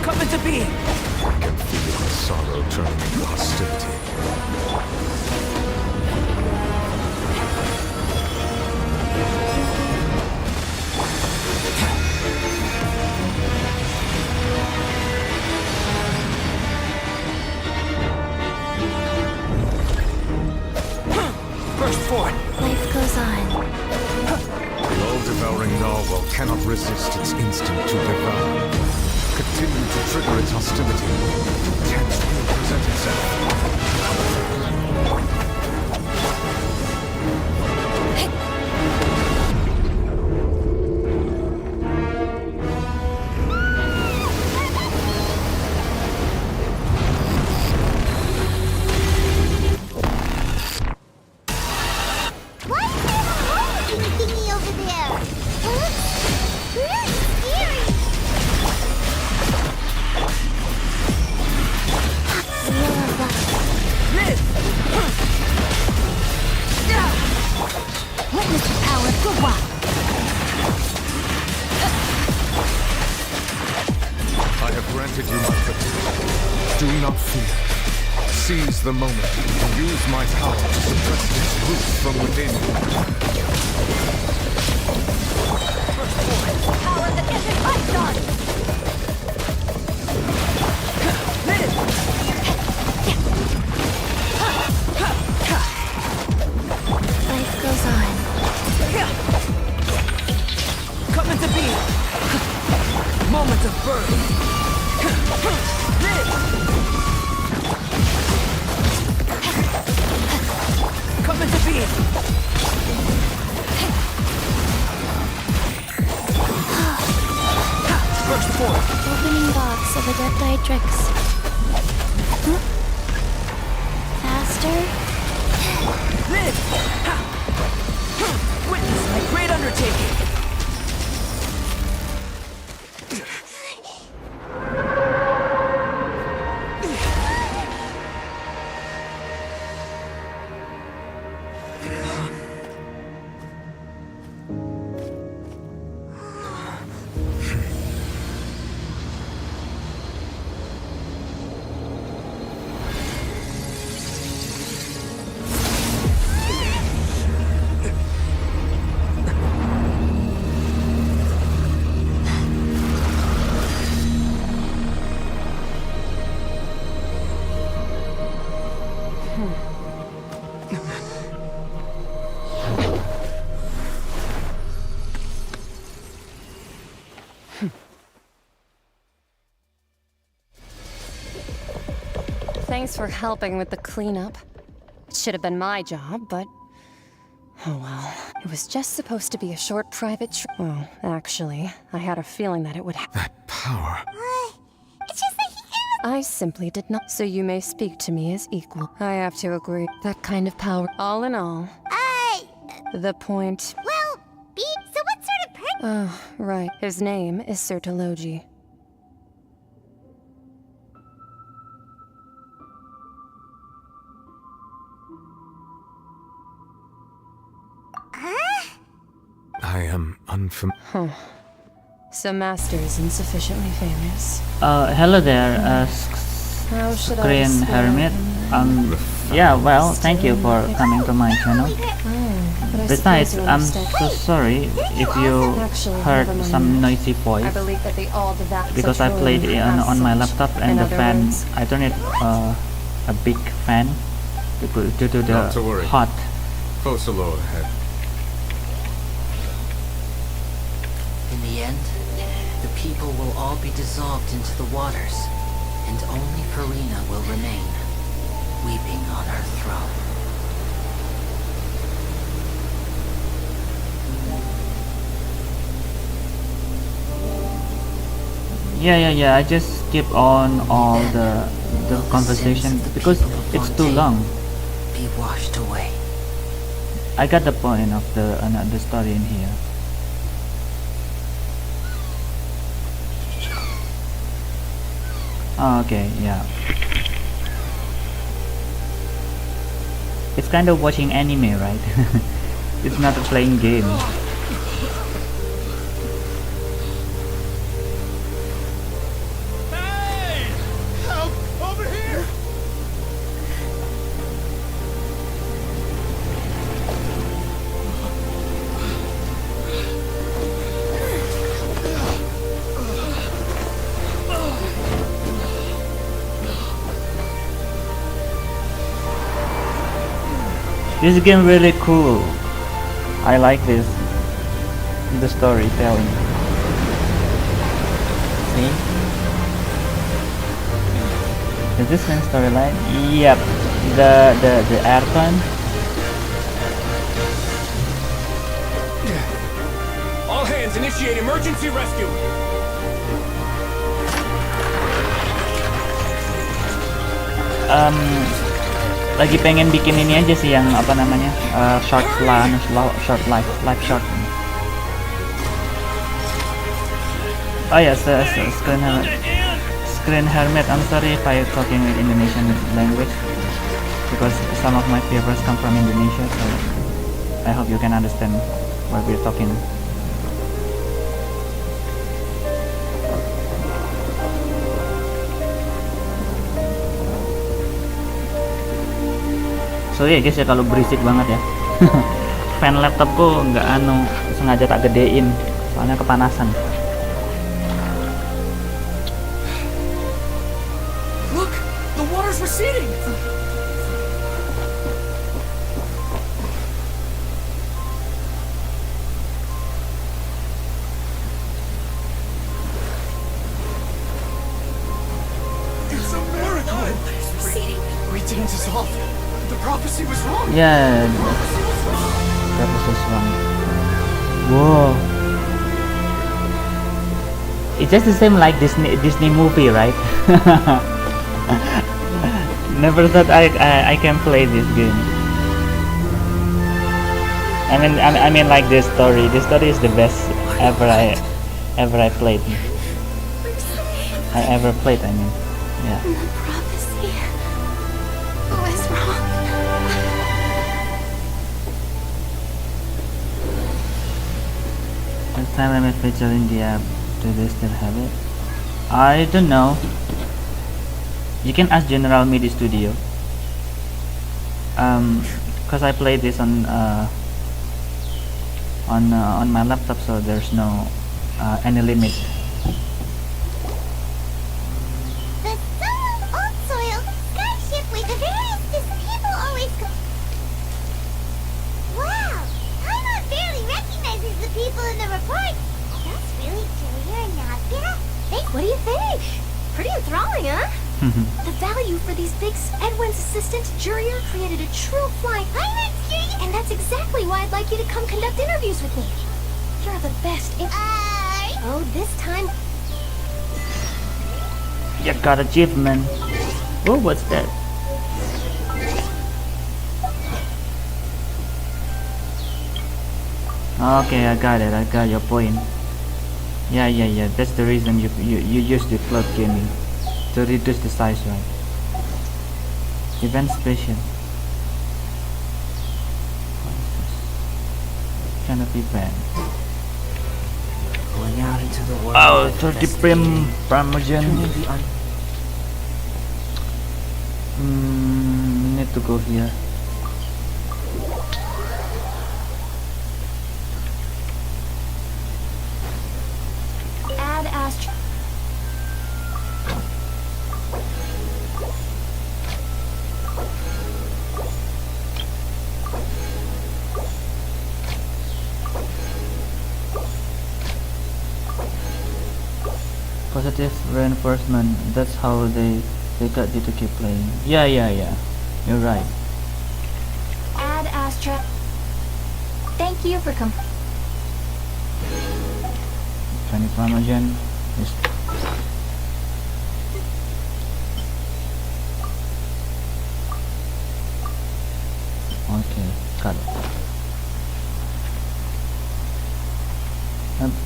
Come into being! I can feel the sorrow turning into hostility. Burst forward! Life goes on. The all-devouring narwhal cannot resist its instinct to devour. Continue to trigger its hostility. Chance will present itself. Why is there a hole thingy over there? It looks really scary. Witness the power of the wild. I have granted you my protection. Do not fear. Seize the moment and use my power to suppress its roots from within. Power that isn't python! Life goes on. Come into being! Moment of birth! Come into being! Burst forward! Opening box of Adepti Huh? Faster? Witness my great undertaking! Thanks for helping with the cleanup. It should have been my job, but... Oh well. It was just supposed to be a short private well, actually, I had a feeling that it would That power. It's just that I simply did not. So you may speak to me as equal. I have to agree. That kind of power. All in all. The point... Well, so what sort of Oh, right. His name is Sertologi. I am unfamiliar. Huh. So Master is insufficiently famous. Hello there, How should I Screen describe Hermit. him? Yeah, well, thank you for coming to my channel. But I Besides, suppose you I'm understand. so sorry if you Actually, heard never mind. some noisy voice. I believe that they all did that Because I such played ruin it as on my such. laptop and In the other fan, words, I turned it a big fan due to the Not to worry. hot. Focalo ahead. In the end, the people will all be dissolved into the waters, and only Furina will remain, weeping on her throne. Yeah. I just skip on all the conversation because it's too long. Be washed away. I got the point of the story in here. Oh, okay, yeah. It's kind of watching anime, right? It's not a playing game. Hey! Help! Over here! This game really cool. I like this. The storytelling. See? Is this same storyline? Yep. The aircon. All hands initiate emergency rescue. Lagi pengen bikin ini aja sih yang apa namanya short live short. Oh ya, screen hermit. I'm sorry if I talking with Indonesian language because some of my favorites come from Indonesia, so I hope you can understand what we're talking. So ya guys ya, kalau berisik banget ya. Fan laptopku nggak sengaja tak gedein soalnya kepanasan. Look, the water's receding. It's a miracle! We didn't dissolve. The prophecy was wrong. Yeah, that was just wrong. Whoa. It's just the same like Disney movie, right? Never thought I can play this game. I mean like this story. This story is the best ever I played. I ever played. I mean, yeah. The prophecy was wrong. What time am I featuring the app? Do they still have it? I don't know. You can ask General MIDI Studio. Cause I played this on my laptop, so there's no any limit. The Solo Old Soil skyship with the various people always go. Wow! Paimon barely recognizes the people in the report. That's really Julia and Nadia. What do you think? Pretty enthralling, huh? The value for these big Edwin's assistant, Jurier, created a true flying. And that's exactly why I'd like you to come conduct interviews with me. You're the best. Oh, this time. You got achievement. Oh, what's that? Okay, I got it. I got your point. Yeah. That's the reason you use the cloud gaming to reduce the size, right? Event special. What is this? Kind of event. Going out into the world. Oh, with 30 investigating. promotion. Truly Need to go here. Add Astro. Positive reinforcement. That's how they got you to keep playing. Yeah. You're right. Add Astra. Thank you for 20 promotion. Yes. Okay, got it.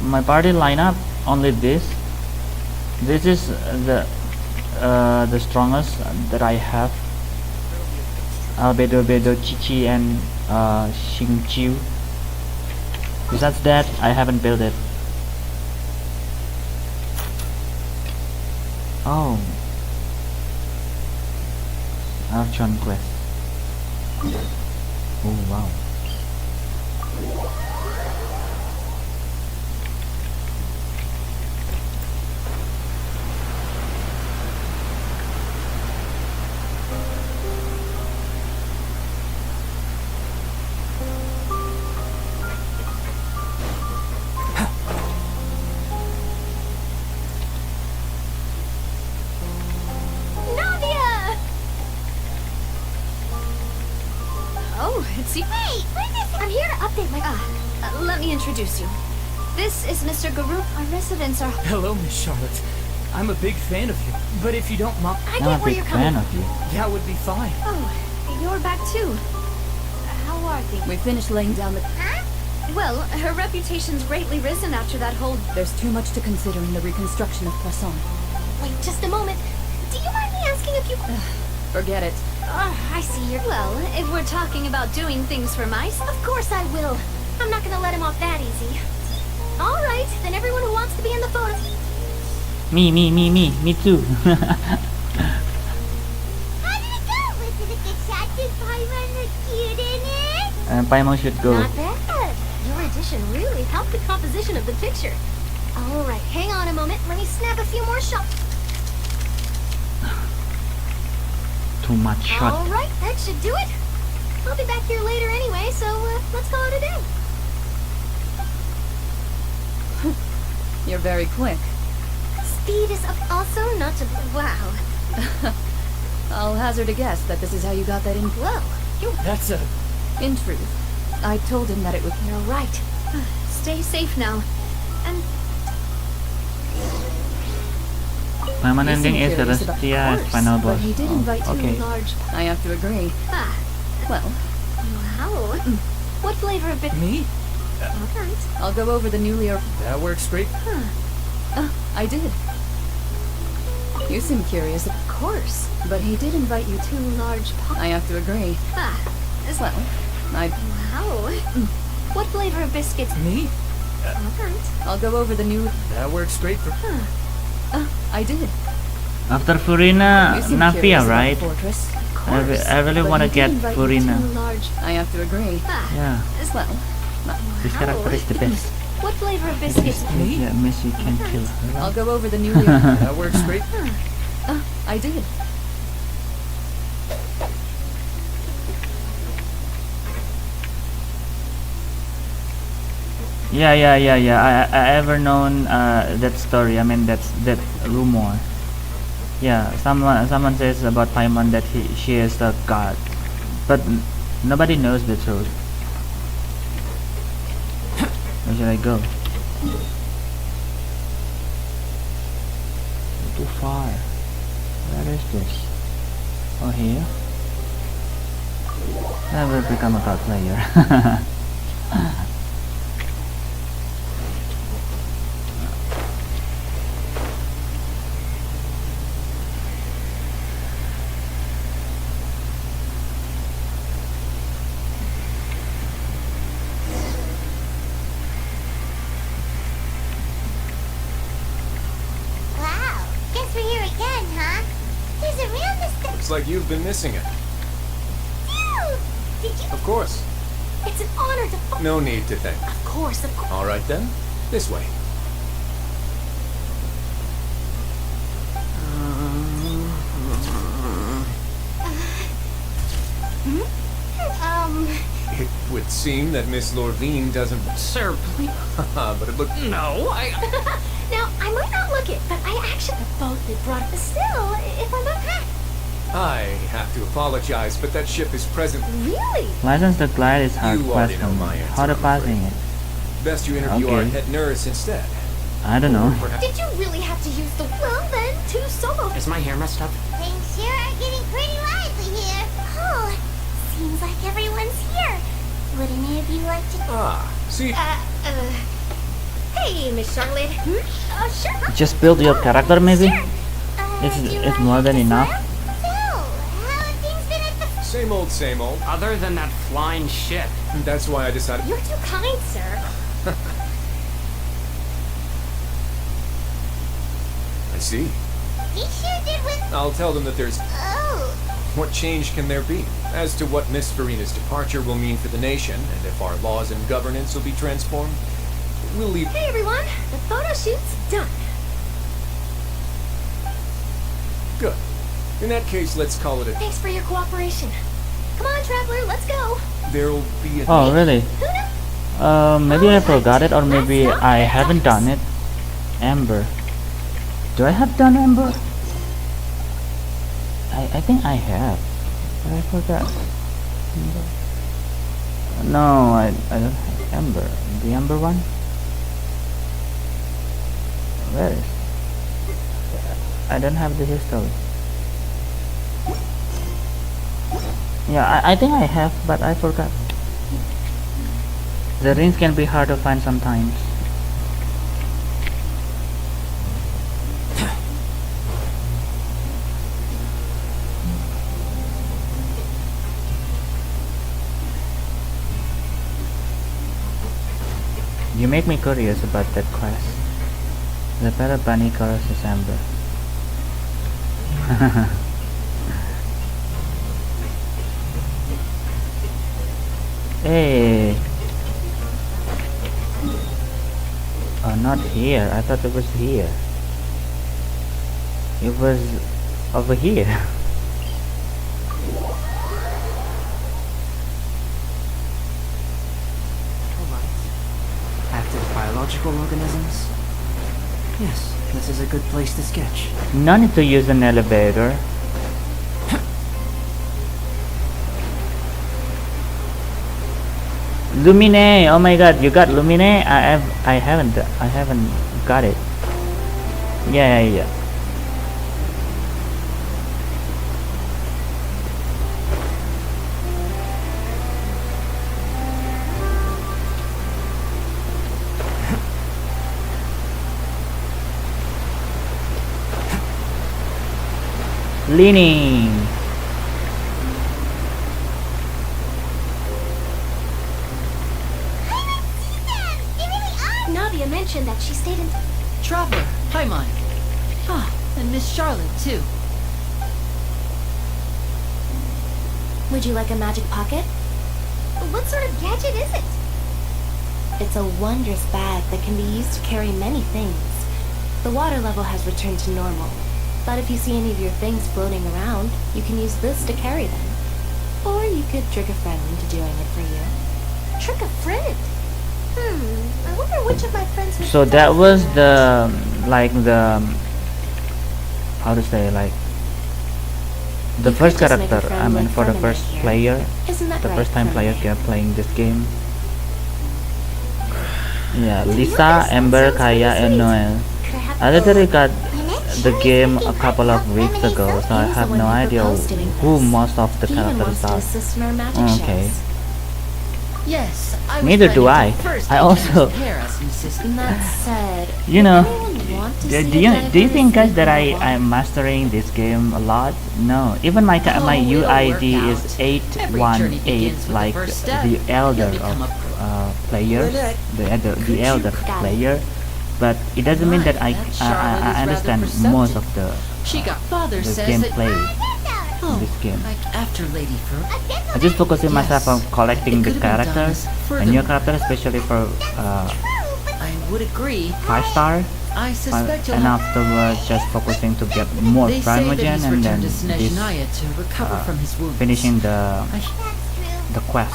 My party lineup only this. This is the strongest that I have. Albedo, Chichi, and Xingqiu. Besides that, I haven't built it. Oh, Archon quest. Oh wow. I'm here to update my. Let me introduce you. This is Mr. Garu. Our residents are. Hello, Miss Charlotte. I'm a big fan of you, but if you don't mind, I get where you're coming from. that would be fine. Oh, you're back too. How are things? We finished laying down the. Huh? Well, her reputation's greatly risen after that whole. There's too much to consider in the reconstruction of Poisson. Wait, just a moment. Do you mind me asking a few? Forget it. I see you're. Well, if we're talking about doing things for mice, of course I will. I'm not gonna let him off that easy. All right, then everyone who wants to be in the photo. Me too. How did it go? Was it a good shot? Did Paimon look cute in it? Paimon should go. Not bad. Your addition really helped the composition of the picture. All right, hang on a moment. Let me snap a few more shots. Too much shot. All right, that should do it. I'll be back here later anyway, so let's call it a day. You're very quick. Speed is also not to. Wow. I'll hazard a guess that this is how you got that in. Well, That's a. In truth, I told him that it would. You're right. Stay safe now. And Paimon ending is curious about- Celestia as final boss. But he did invite Oh, you okay. large. I have to agree. Well, wow. What flavor of it? Me? All right. I'll go over the newly. That works great. I did. You seem curious. Of course. But he did invite you to. 2 large pots. I have to agree. Well, I. Wow. What flavor of biscuits? Me? All right. I'll go over the new. That works great for. I did. After Furina, You seem Navia, curious about right? Fortress. I really But want to he did get invite you Furina. to large. I have to agree. Yeah, Well, this character is the best. What flavor of biscuits? Me? Yeah, Messi can kill her. I'll go over the newly. That works great. I did. Yeah. I ever known that story. I mean that rumor. Yeah, someone says about Paimon that she is a god, but nobody knows the truth. Where should I go? Too far. Where is this? Oh, here. I will become a god player. Wow, guess we're here again, huh? There's a real mistake. Looks like you've been missing it. Dude! Did you? Of course. It's an honor to. No need to thank. Of course, of course. All right then. This way. It would seem that Miss Lorvine doesn't. Sir, please. But it looked. No, I. Now, I might not look it, but I actually both did brought it. But still, if I'm not. I have to apologize, but that ship is present. Really? License to glide is hard You already know question. my answer, How to I'm passing it? Best you interview our Okay. head nurse instead. I don't know. Did you really have to use the. Well, then, 2 solo. Is my hair messed up? Things sure are getting pretty lively here. Oh, seems like everyone's here. Would any of you like to? See. Hey, Miss Charlotte. Sure. Just build your character, maybe. Sure. It's more than enough. So, how have things been at the? Same old, same old. Other than that flying ship. That's why I decided. You're too kind, sir. I see. He sure did win. I'll tell them that there's. Oh, What change can there be? As to what Miss Furina's departure will mean for the nation, and if our laws and governance will be transformed, we'll leave. Hey, everyone. The photo shoot's done. Good. In that case, let's call it a. Thanks for your cooperation. Come on, traveler, let's go. There'll be a. Oh, really? Who knew? Maybe I forgot it, or maybe I haven't done it. Amber. Do I have done Amber? I think I have. But I forgot. No, I don't have Amber. The Amber one? Where is? I don't have the history. Yeah, I think I have, but I forgot. The rings can be hard to find sometimes. You make me curious about that quest. The better bunny colors is amber. Hey. Oh, not here. I thought it was here. It was over here. Active biological organisms? Yes, this is a good place to sketch. No need to use an elevator. Lumine! Oh my god, you got Lumine? I haven't got it. Yeah. Leaning. Navia mentioned that she stayed in. Traveler, hi, Mike. Ah, and Miss Charlotte, too. Would you like a magic pocket? What sort of gadget is it? It's a wondrous bag that can be used to carry many things. The water level has returned to normal, but if you see any of your things floating around, you can use this to carry them. Or you could trick a friend into doing it for you. Trick a friend? I wonder which of my friends would. So that was the how to say, like the first could just make a character. friend I mean, like for the Furina first here. player, Isn't that the right, first time player Furina? get playing this game. Yeah, Lisa, Amber, Kaya, and Noel. I literally got the game a couple of weeks ago, so I He's the have one no who idea proposed to who Impress. most of the He even characters wants to are. assist in our magic Okay. shows. Yes, I was Neither do planning I. to first I introduce also, the pair as an assistant. That said, you know, want to do see you a do you think guys that diverse I'm mastering this game a lot? No, even my my Oh, it'll UID work is out. Every journey 818, begins with the like first step. the elder You'll become of a players, Could the you elder got it. player. But it doesn't mean that That Charlotte is I rather understand perceptive. most of the She got father the says gameplay that. in this game. Like after Lady Fur. I just focusing myself on collecting the It could have been done characters, as a new furthermore. character, especially for I would agree. 5-star. I suspect you'll And have. afterwards just focusing to get more They say that Primogen he's and then returned to this Snezhnaya to recover from his wounds. finishing the quest.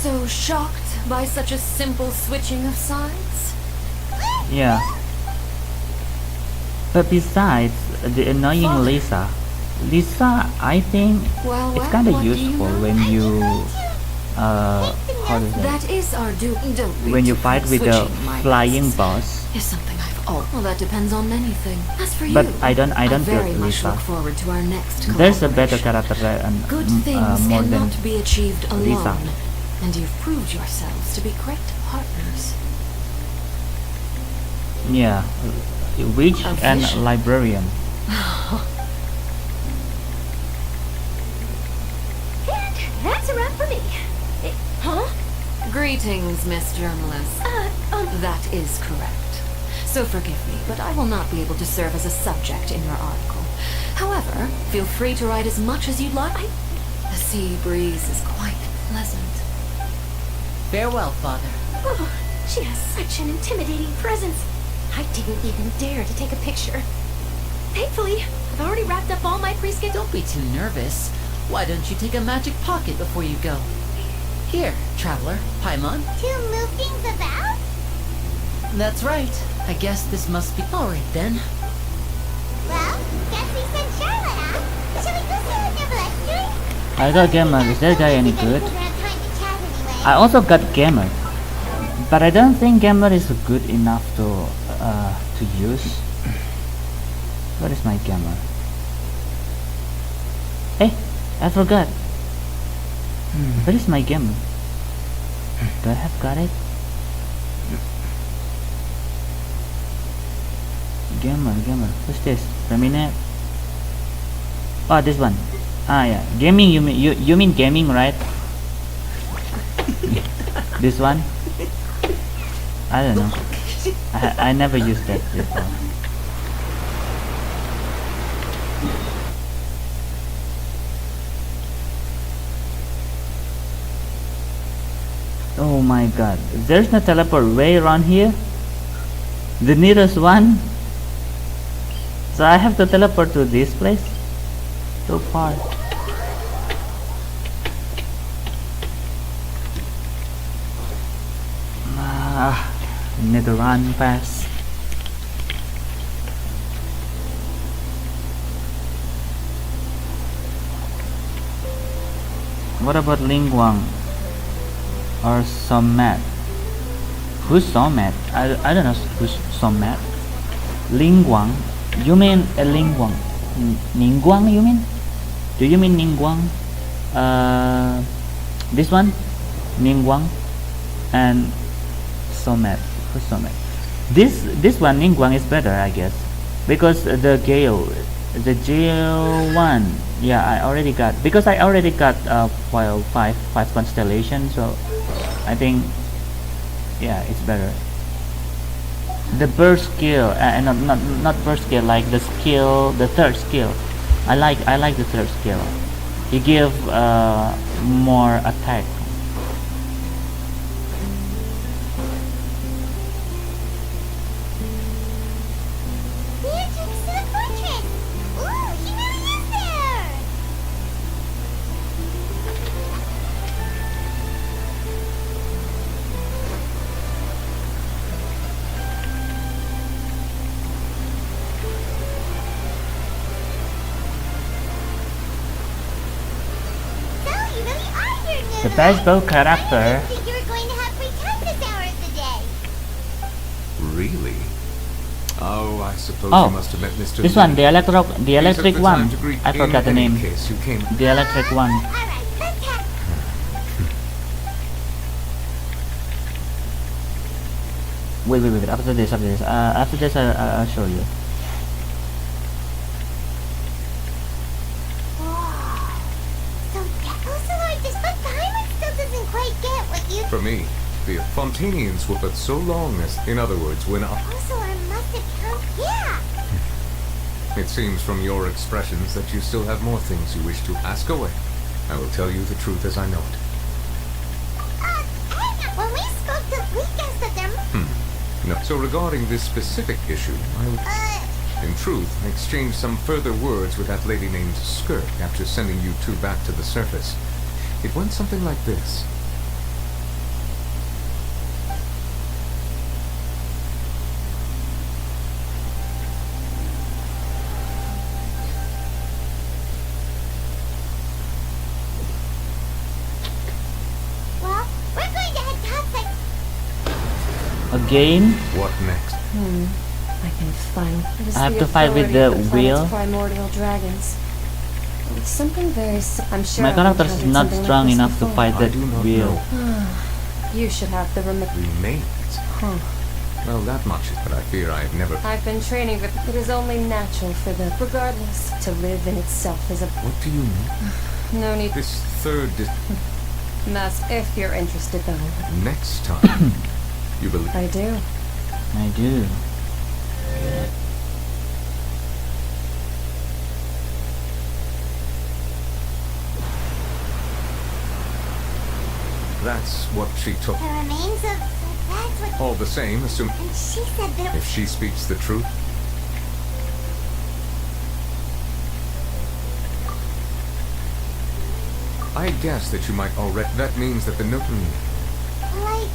So shocked by such a simple switching of sides? Yeah. But besides the annoying Lisa, I think Well, it's kind of what do you useful know? when you how to say, That is our due. Don't be when you too fight with the switching my flying guesses boss. Is something I've well, that depends on many things. As for But you, I don't I feel very much Lisa. look forward to our next There's a better collaboration. character and Good things more than cannot be achieved alone, Lisa. and you've proved yourselves to be great partners. Yeah, witch A and vision. librarian. That's a wrap for me. Huh? Greetings, Miss Journalist. That is correct. So forgive me, but I will not be able to serve as a subject in your article. However, feel free to write as much as you'd like. The sea breeze is quite pleasant. Farewell, father. Oh, she has such an intimidating presence. I didn't even dare to take a picture. Thankfully, I've already wrapped up all my pre-scheduled. Don't be too nervous. Why don't you take a magic pocket before you go? Here, traveler, Paimon. To move things about? That's right. I guess this must be all right then. Well, guess we sent Charlotte out. Shall we go see the Nebulousary? I got gamer. Is that guy any good? We're gonna have time to chat anyway. I also got gamer, but I don't think gamer is good enough to use. What is my gamer? Hey, I forgot. Where is my gamer? Do I have got it? Gamer. What's this? Terminate. Oh, this one. Ah, yeah. Gaming. You mean gaming, right? This one? I don't know. I never used that before. Oh my god. There's no teleport way around here? The nearest one? So I have to teleport to this place? So far. Need to run fast. What about Lingguang or Somat? Who's Somat? I don't know who's Somat. Lingguang? You mean a Lingguang? Ningguang you mean? Do you mean Ningguang? This one? Ningguang and Somat. Who's Somat? This one Ningguang is better, I guess, because the Gale one. Yeah, I already got, because I already got well, five constellation, so I think yeah, it's better. The burst skill, not burst skill, like the skill, the third skill. I like the third skill. He give more attack. Beatrix to the fortress! Ooh, she really is there! The best bow character. I think you were going to have free time this hour of the day. Really? Oh, I suppose Oh, you must have met Mr. this Lee. one, the electric He took the one. time to greet I in forgot the any name. case you came. The electric one. Alright, let's have... Wait. After this, I'll show you. Wow. So Lord, despite Paimon still doesn't quite get what you... For me, the Fontanians were but so long as, in other words, when I... Lord must have come... Yeah! It seems from your expressions that you still have more things you wish to ask away. I will tell you the truth as I know it. Hang on. When we spoke to... We guessed that there... No. So regarding this specific issue, in truth, I exchanged some further words with that lady named Skirk after sending you two back to the surface. It went something like this. Well, we're going to head topside... Again? What next? I can find. It is I have the to fight with authority the of planet's wheel. primordial dragons. It's something very. I'm sure. My I've character is encountered not something strong like this enough to before. fight I that do not wheel. know. You should have the Remains? Huh. Well, that much, but I fear I have never... I've been training with. It is only natural for the. Regardless, to live in itself is a. What do you mean? No need. This third... That's if you're interested, though. Next time, you believe... I do. I do. That's what she took. The remains of... That's what... All the same, assume... And she said that... If she speaks the truth... I guess that you might already... That means that the Like...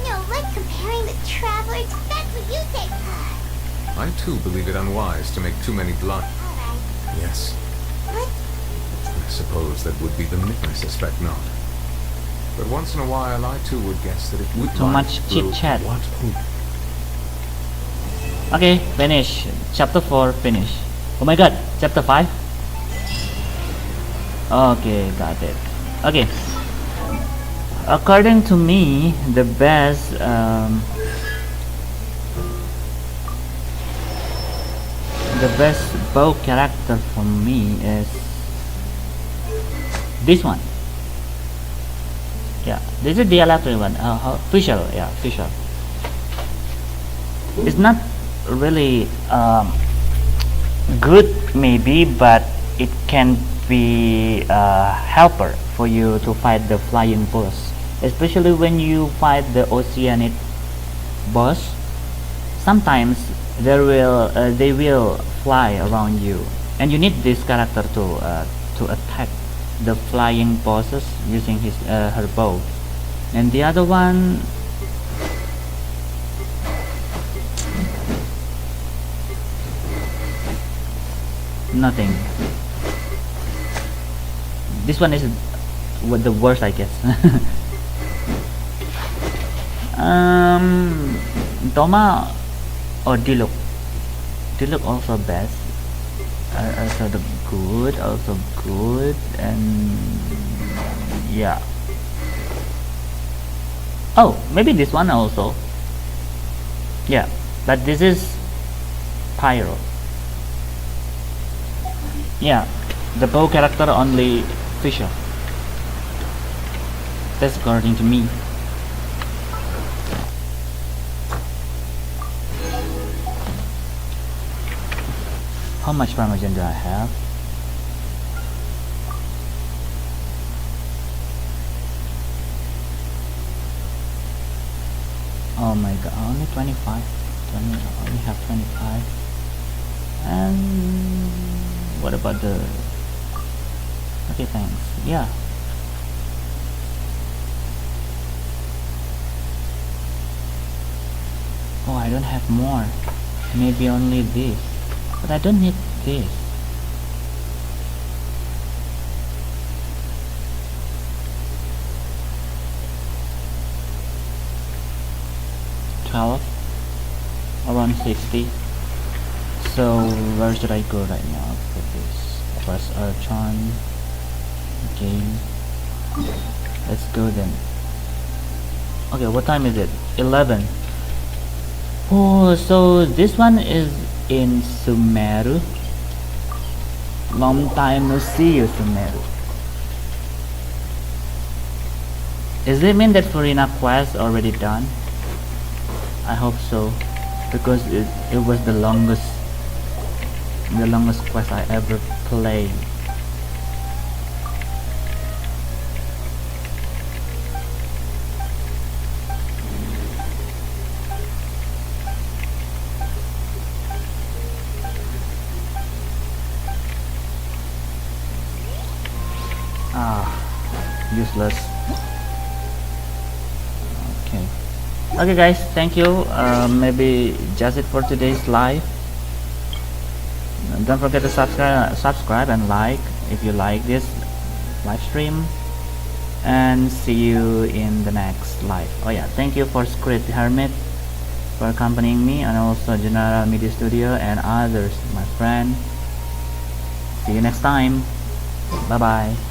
no, like comparing the travelers... That's what you say. I too believe it unwise to make too many blind... Alright. Yes. What? I suppose that would be the... I suspect not. But once in a while, I too would guess that it would... Too much chit-chat. What? Okay, finish. Chapter 4, finish. Oh my god, chapter 5? Okay, got it. Okay. According to me, the best bow character for me is this one. Yeah, this is the electric one. Official, yeah, official. It's not really good, maybe, but it can be a helper for you to fight the flying boss, especially when you fight the oceanic boss. Sometimes they will fly around you, and you need this character to attack the flying bosses using her bow. And the other one, nothing. This one is the worst, I guess. Toma or Diluc. Diluc also best. Also good, and yeah. Oh, maybe this one also. Yeah, but this is Pyro. Yeah, the bow character only Fisher. That's according to me. How much Parmesan do I have? Oh my god, only 25. I only have 25. And what about the... Okay, thanks. Yeah. Oh, I don't have more. Maybe only this. But I don't need this. 12, around 60. So where should I go right now for this? Quest Archon game. Let's go then. Okay, what time is it? 11. Oh, so this one is in Sumeru. Long time no see you, Sumeru. Does it mean that Furina quest already done? I hope so, because it was the longest quest I ever played. Useless. Okay guys, thank you. Maybe just it for today's live. Don't forget to subscribe and like if you like this live stream, and see you in the next live. Oh yeah, thank you for Squid Hermit for accompanying me, and also General Media Studio and others, my friend. See you next time. Bye bye.